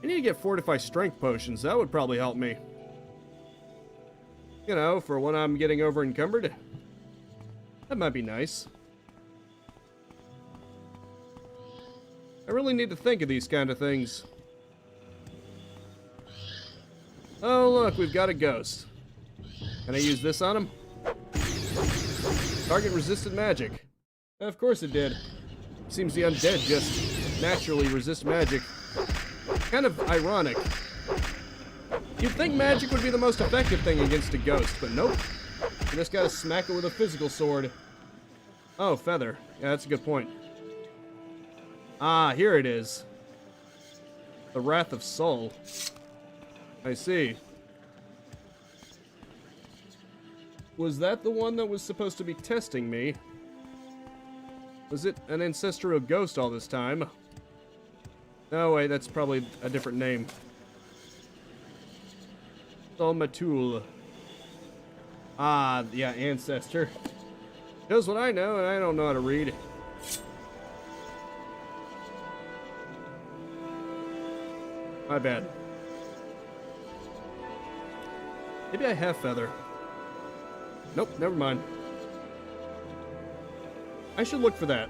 S2: I need to get Fortify Strength potions. That would probably help me. You know, for when I'm getting over encumbered. That might be nice. I really need to think of these kind of things. Oh, look, we've got a ghost. Can I use this on him? Target resisted magic. Of course it did. Seems the undead just naturally resist magic. Kind of ironic. You'd think magic would be the most effective thing against a ghost, but nope. You just gotta smack it with a physical sword. Oh, feather. Yeah, that's a good point. Ah, here it is. The Wrath of Soul. I see. Was that the one that was supposed to be testing me? Was it an ancestral ghost all this time? No, wait, that's probably a different name. Solmatul. Ah, yeah, ancestor. Knows what I know, and I don't know how to read. My bad. Maybe I have feather. Nope, never mind. I should look for that.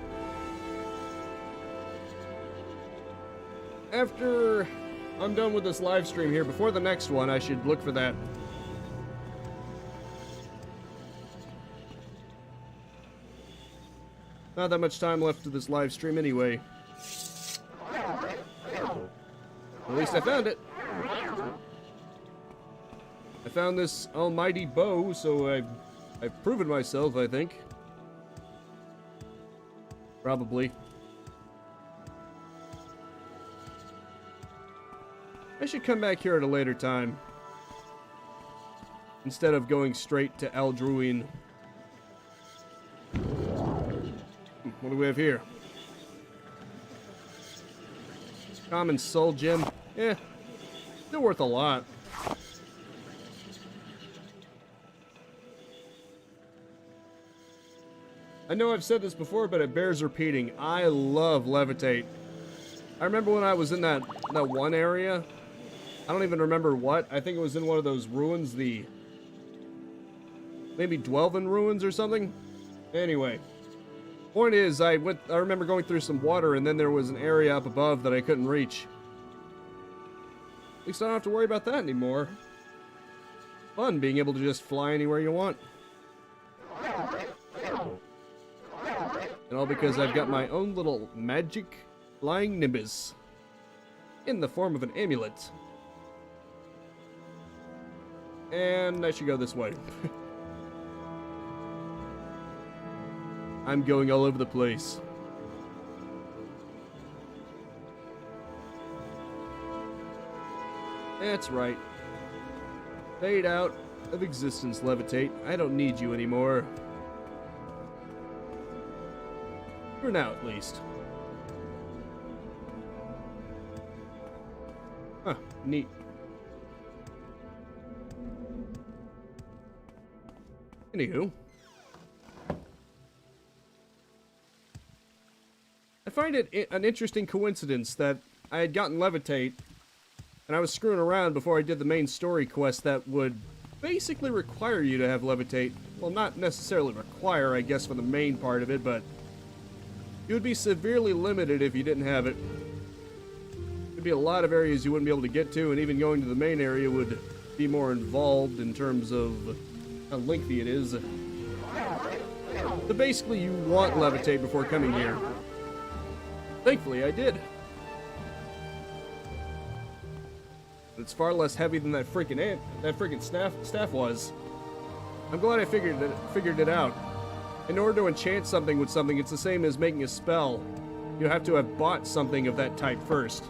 S2: After I'm done with this live stream here, before the next one, I should look for that. Not that much time left to this live stream anyway. At least I found it. I found this almighty bow, so I've proven myself, I think. Probably. I should come back here at a later time. Instead of going straight to Aldruin. What do we have here? Common soul gem. Eh. Still worth a lot. I know I've said this before, but it bears repeating. I love levitate. I remember when I was in that one area. I don't even remember what. I think it was in one of those ruins, maybe Dwelven ruins or something. Anyway, point is, I remember going through some water, and then there was an area up above that I couldn't reach. At least I don't have to worry about that anymore. Fun being able to just fly anywhere you want. And all because I've got my own little magic flying nimbus in the form of an amulet. And I should go this way. I'm going all over the place. That's right. Fade out of existence, levitate. I don't need you anymore. For now, at least. Huh, neat. Anywho. I find it an interesting coincidence that I had gotten levitate, and I was screwing around before I did the main story quest that would basically require you to have levitate. Well, not necessarily require, I guess, for the main part of it, but you would be severely limited if you didn't have it. There'd be a lot of areas you wouldn't be able to get to, and even going to the main area would be more involved in terms of how lengthy it is. So basically, you want levitate before coming here. Thankfully, I did. It's far less heavy than that freaking staff was. I'm glad I figured it out. In order to enchant something with something, it's the same as making a spell. You have to have bought something of that type first.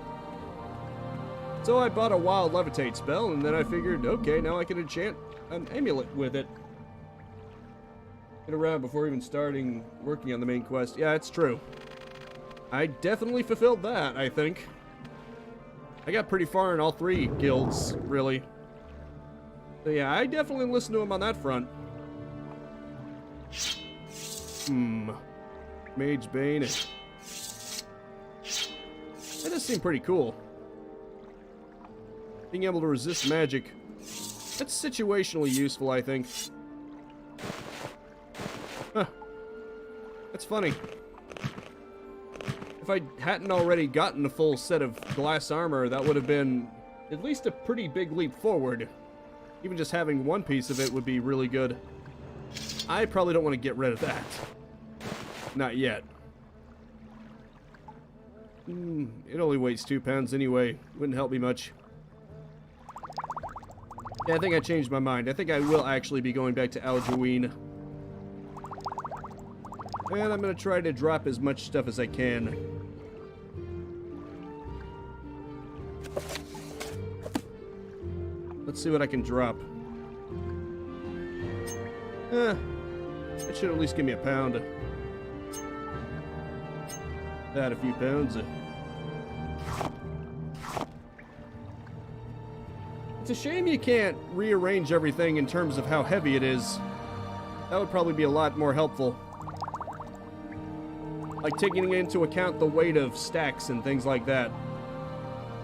S2: So I bought a wild levitate spell, and then I figured, okay, now I can enchant an amulet with it. Get around before even starting working on the main quest. Yeah, it's true. I definitely fulfilled that, I think. I got pretty far in all 3 guilds, really. So yeah, I definitely listened to him on that front. Mage Bane. That does seem pretty cool. Being able to resist magic. That's situationally useful, I think. Huh. That's funny. If I hadn't already gotten a full set of glass armor, that would have been at least a pretty big leap forward. Even just having one piece of it would be really good. I probably don't want to get rid of that. Not yet. It only weighs 2 pounds anyway. Wouldn't help me much. Yeah, I think I changed my mind. I think I will actually be going back to Alduin. And I'm going to try to drop as much stuff as I can. Let's see what I can drop. That should at least give me a pound. Add a few pounds. It's a shame you can't rearrange everything in terms of how heavy it is. That would probably be a lot more helpful. Like taking into account the weight of stacks and things like that.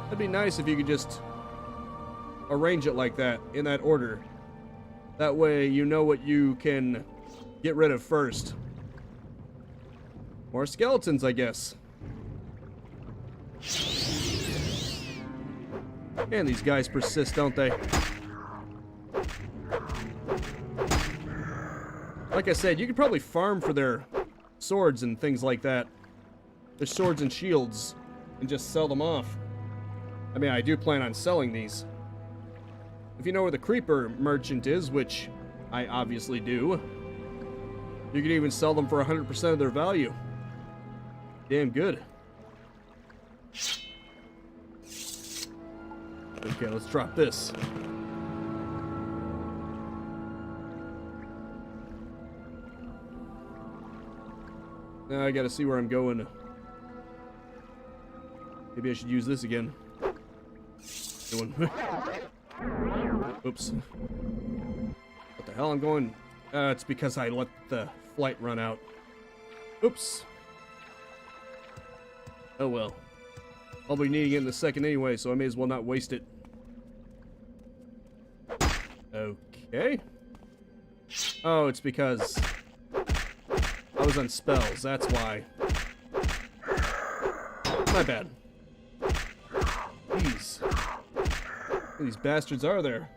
S2: That'd be nice if you could just arrange it like that, in that order. That way you know what you can get rid of first. More skeletons, I guess. And these guys persist, don't they? Like I said, you could probably farm for their swords and things like that. Their swords and shields. And just sell them off. I mean, I do plan on selling these. If you know where the creeper merchant is, which I obviously do, you could even sell them for 100% of their value. Damn good. Okay, let's drop this. Now I gotta see where I'm going. Maybe I should use this again. Oops. What the hell? I'm going... it's because I let the flight run out. Oops. Oh well. I'll be needing it in a second anyway, so I may as well not waste it. Okay. Oh, it's because I was on spells, that's why. My bad. Jeez. These bastards are there.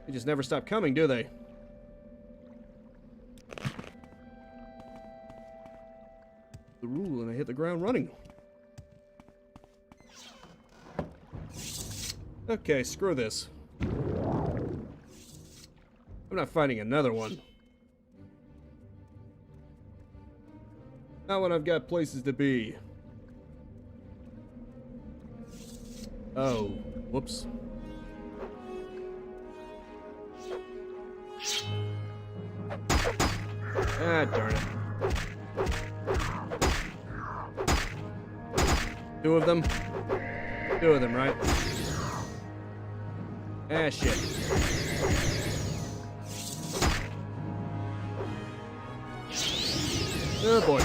S2: They just never stop coming, do they? The rule, and I hit the ground running. Okay, screw this. I'm not fighting another one. Not when I've got places to be. Oh, whoops. Ah, darn it. 2 of them? 2 of them, right? Ah, shit. Oh, boy.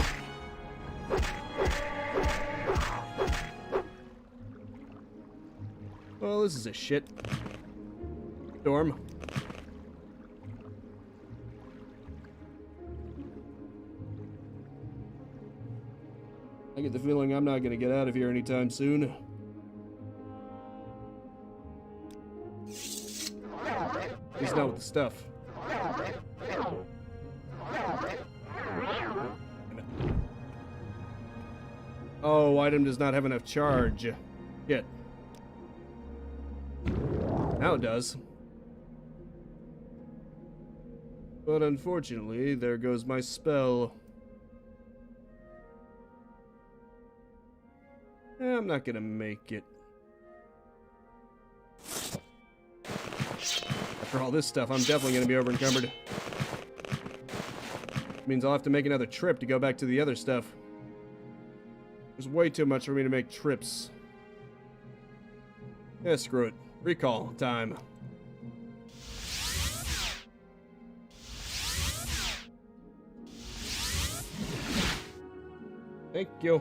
S2: Well, this is a shit storm. I get the feeling I'm not going to get out of here anytime soon. At least not with the stuff. Oh, item does not have enough charge. Shit. Now it does. But unfortunately, there goes my spell. I'm not gonna make it. After all this stuff, I'm definitely going to be over encumbered. Means I'll have to make another trip to go back to the other stuff. There's way too much for me to make trips. Yeah, screw it. Recall time. Thank you.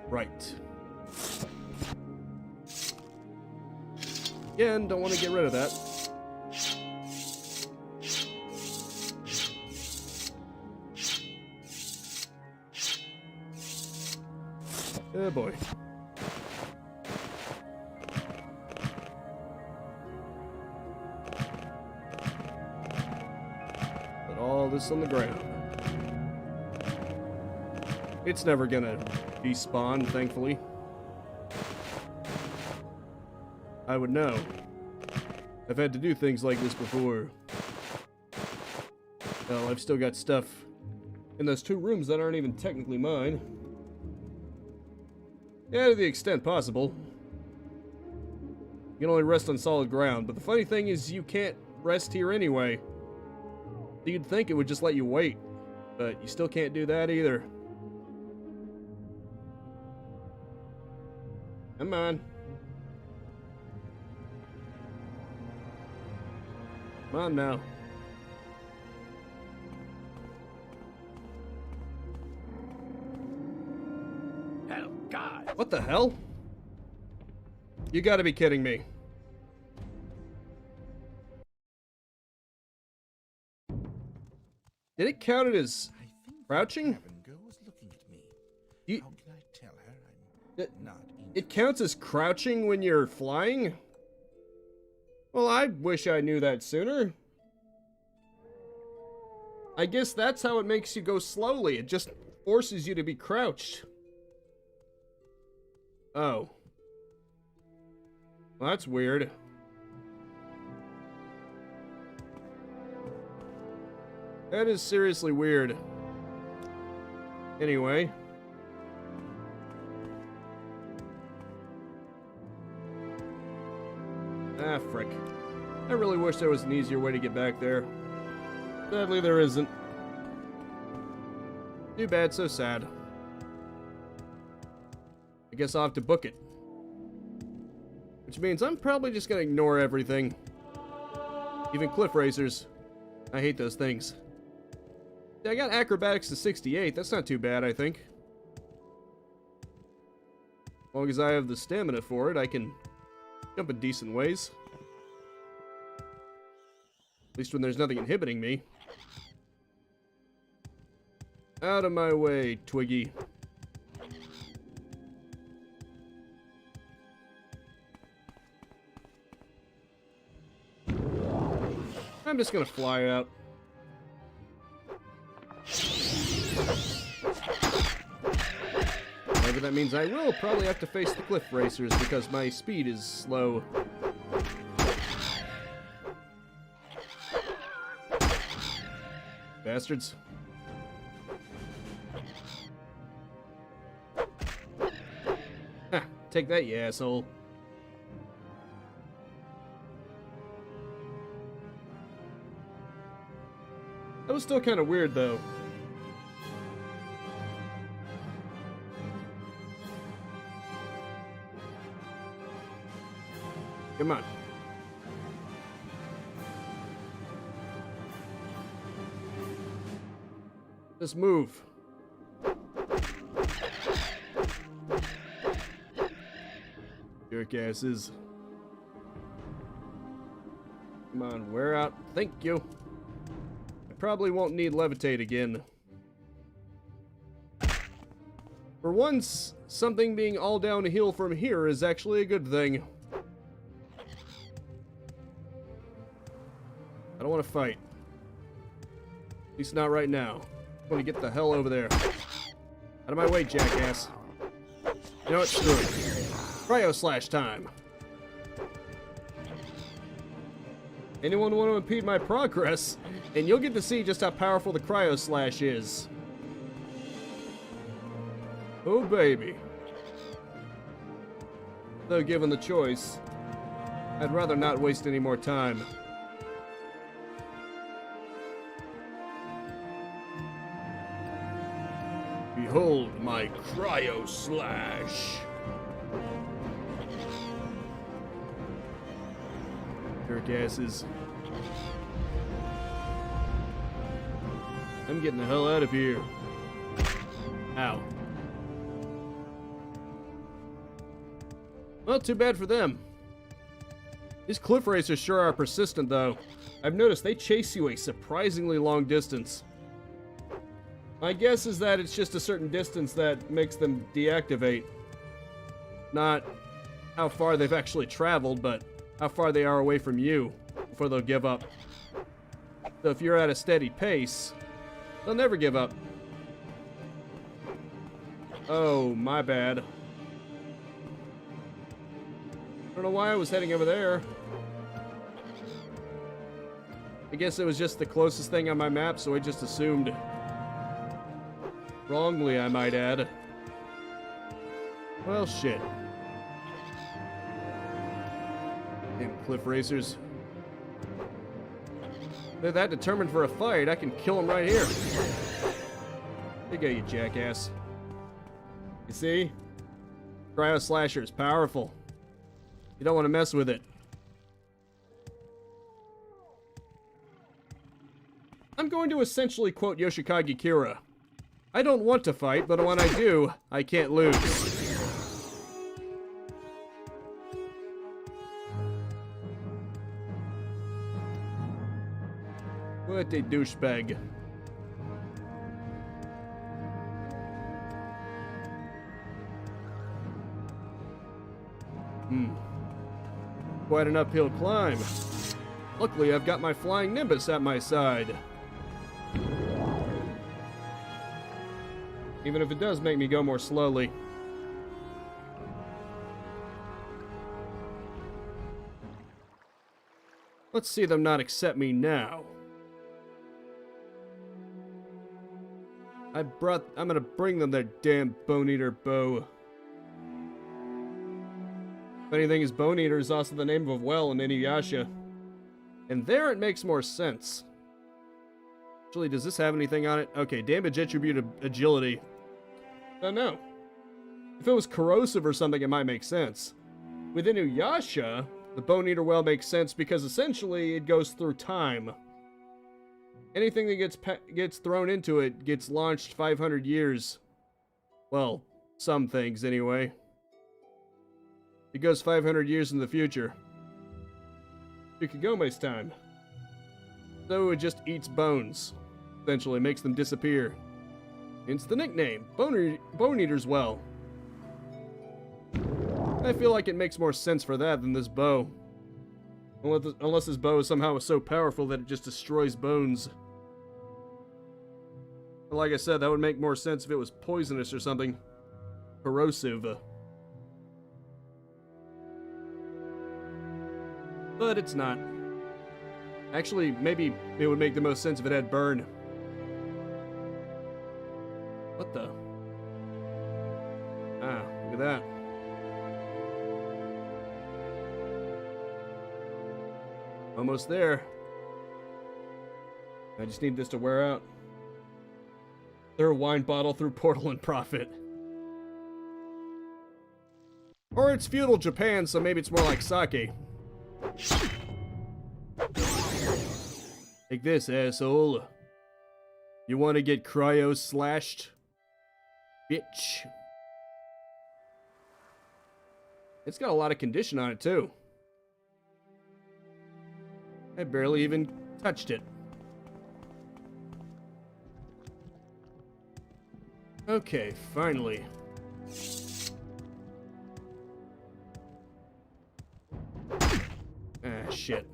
S2: Right. Again, don't want to get rid of that. Oh boy. Put all this on the ground. It's never gonna despawn, thankfully. I would know. I've had to do things like this before. Well, I've still got stuff in those 2 rooms that aren't even technically mine. Yeah, to the extent possible. You can only rest on solid ground, but the funny thing is you can't rest here anyway. You'd think it would just let you wait, but you still can't do that either. Come on. Come on now.
S4: Oh, God.
S2: What the hell? You gotta be kidding me. Did it count it as
S3: I think
S2: crouching?
S3: Tavern girl was looking at me.
S2: You-
S3: How can I tell her
S2: It-
S3: I'm not
S2: It counts as crouching when you're flying? Well, I wish I knew that sooner. I guess that's how it makes you go slowly. It just forces you to be crouched. Oh. Well, that's weird. That is seriously weird. Anyway. Ah, frick. I really wish there was an easier way to get back there. Sadly, there isn't. Too bad, so sad. I guess I'll have to book it. Which means I'm probably just gonna ignore everything. Even cliff racers. I hate those things. Yeah, I got acrobatics to 68. That's not too bad, I think. As long as I have the stamina for it, I can jump in decent ways. At least when there's nothing inhibiting me. Out of my way, Twiggy. I'm just gonna fly out. However, that means I will probably have to face the cliff racers because my speed is slow. Bastards. Ha, take that, you asshole. That was still kind of weird, though. Come on. Just move. Jerk asses. Come on, wear out. Thank you. I probably won't need levitate again. For once, something being all downhill from here is actually a good thing. I don't want to fight. At least not right now. I want to get the hell over there. Out of my way, jackass. You know what? Screw it. Cryo slash time. Anyone want to impede my progress? And you'll get to see just how powerful the cryo slash is. Oh, baby. Though given the choice, I'd rather not waste any more time. Behold my cryo slash. Jerk asses. I'm getting the hell out of here. Ow. Well, too bad for them. These cliff racers sure are persistent, though. I've noticed they chase you a surprisingly long distance. My guess is that it's just a certain distance that makes them deactivate. Not how far they've actually traveled, but how far they are away from you before they'll give up. So if you're at a steady pace, they'll never give up. Oh, my bad. I don't know why I was heading over there. I guess it was just the closest thing on my map, so I just assumed. Wrongly, I might add. Well, shit. Damn cliff racers. They're that determined for a fight, I can kill them right here. There you go, you jackass. You see? Cryo Slasher is powerful. You don't want to mess with it. I'm going to essentially quote Yoshikage Kira. I don't want to fight, but when I do, I can't lose. What a douchebag. Quite an uphill climb. Luckily, I've got my flying Nimbus at my side. Even if it does make me go more slowly. Let's see them not accept me now. I'm gonna bring them their damn Bone Eater bow. If anything, his Bone Eater is also the name of a well in Inuyasha. And there it makes more sense. Actually, does this have anything on it? Okay, damage attribute agility. Don't know. If it was corrosive or something, it might make sense. With Inuyasha, the Bone Eater well makes sense because essentially it goes through time. Anything that gets thrown into it gets launched 500 years. Well, some things anyway. It goes 500 years in the future. Tsukigome's time. So it just eats bones. Essentially makes them disappear. Hence the nickname, Bone Eater's Well. I feel like it makes more sense for that than this bow. Unless this bow is somehow so powerful that it just destroys bones. But like I said, that would make more sense if it was poisonous or something. Corrosive. But it's not. Actually, maybe it would make the most sense if it had burn. What the? Ah, look at that. Almost there. I just need this to wear out. Throw a wine bottle through portal and profit. Or it's feudal Japan, so maybe it's more like sake. Take this, asshole. You want to get cryo slashed? Bitch. It's got a lot of condition on it, too. I barely even touched it. Okay, finally. Ah, shit.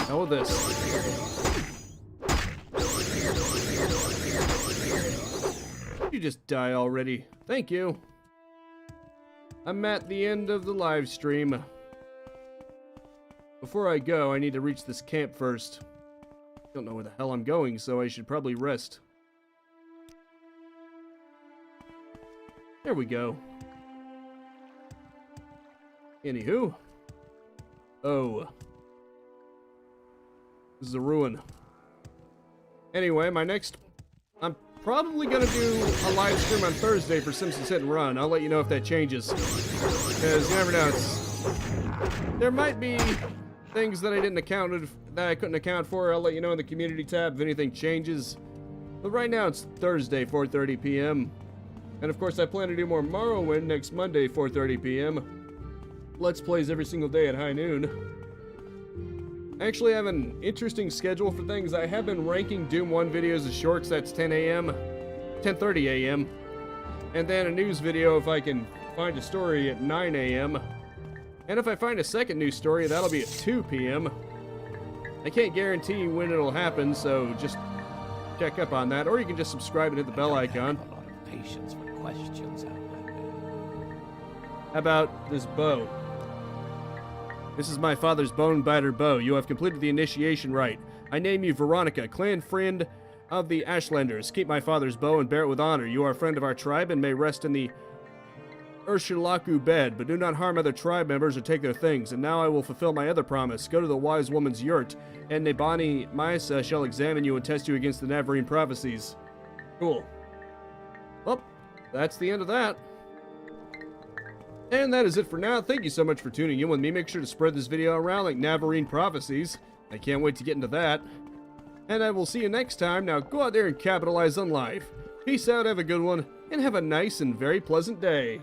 S2: How with this? You just die already. Thank you. I'm at the end of the live stream. Before I go, I need to reach this camp first. Don't know where the hell I'm going, so I should probably rest. There we go. Anywho. Oh. This is a ruin. Anyway, I'm probably gonna do a live stream on Thursday for Simpsons Hit and Run. I'll let you know if that changes. Because you never know. There might be things that I couldn't account for. I'll let you know in the community tab if anything changes. But right now it's Thursday, 4:30 p.m. And of course I plan to do more Morrowind next Monday, 4:30 p.m. Let's Plays every single day at high noon. I actually have an interesting schedule for things. I have been ranking Doom 1 videos as shorts, that's 10 a.m., 10:30 a.m., and then a news video if I can find a story at 9 a.m., and if I find a second news story, that'll be at 2 p.m. I can't guarantee when it'll happen, so just check up on that, or you can just subscribe and hit the bell icon.
S4: I have a lot of patience for questions out there.
S2: How about this bow? This is my father's bone biter bow. You have completed the initiation rite. I name you Veronica, clan friend of the Ashlanders. Keep my father's bow and bear it with honor. You are a friend of our tribe and may rest in the Urshilaku bed, but do not harm other tribe members or take their things. And now I will fulfill my other promise. Go to the wise woman's yurt, and Nebani Maisa shall examine you and test you against the Navarine prophecies. Cool. Well, that's the end of that. And that is it for now. Thank you so much for tuning in with me. Make sure to spread this video around like Navarine prophecies. I can't wait to get into that. And I will see you next time. Now go out there and capitalize on life. Peace out, have a good one, and have a nice and very pleasant day.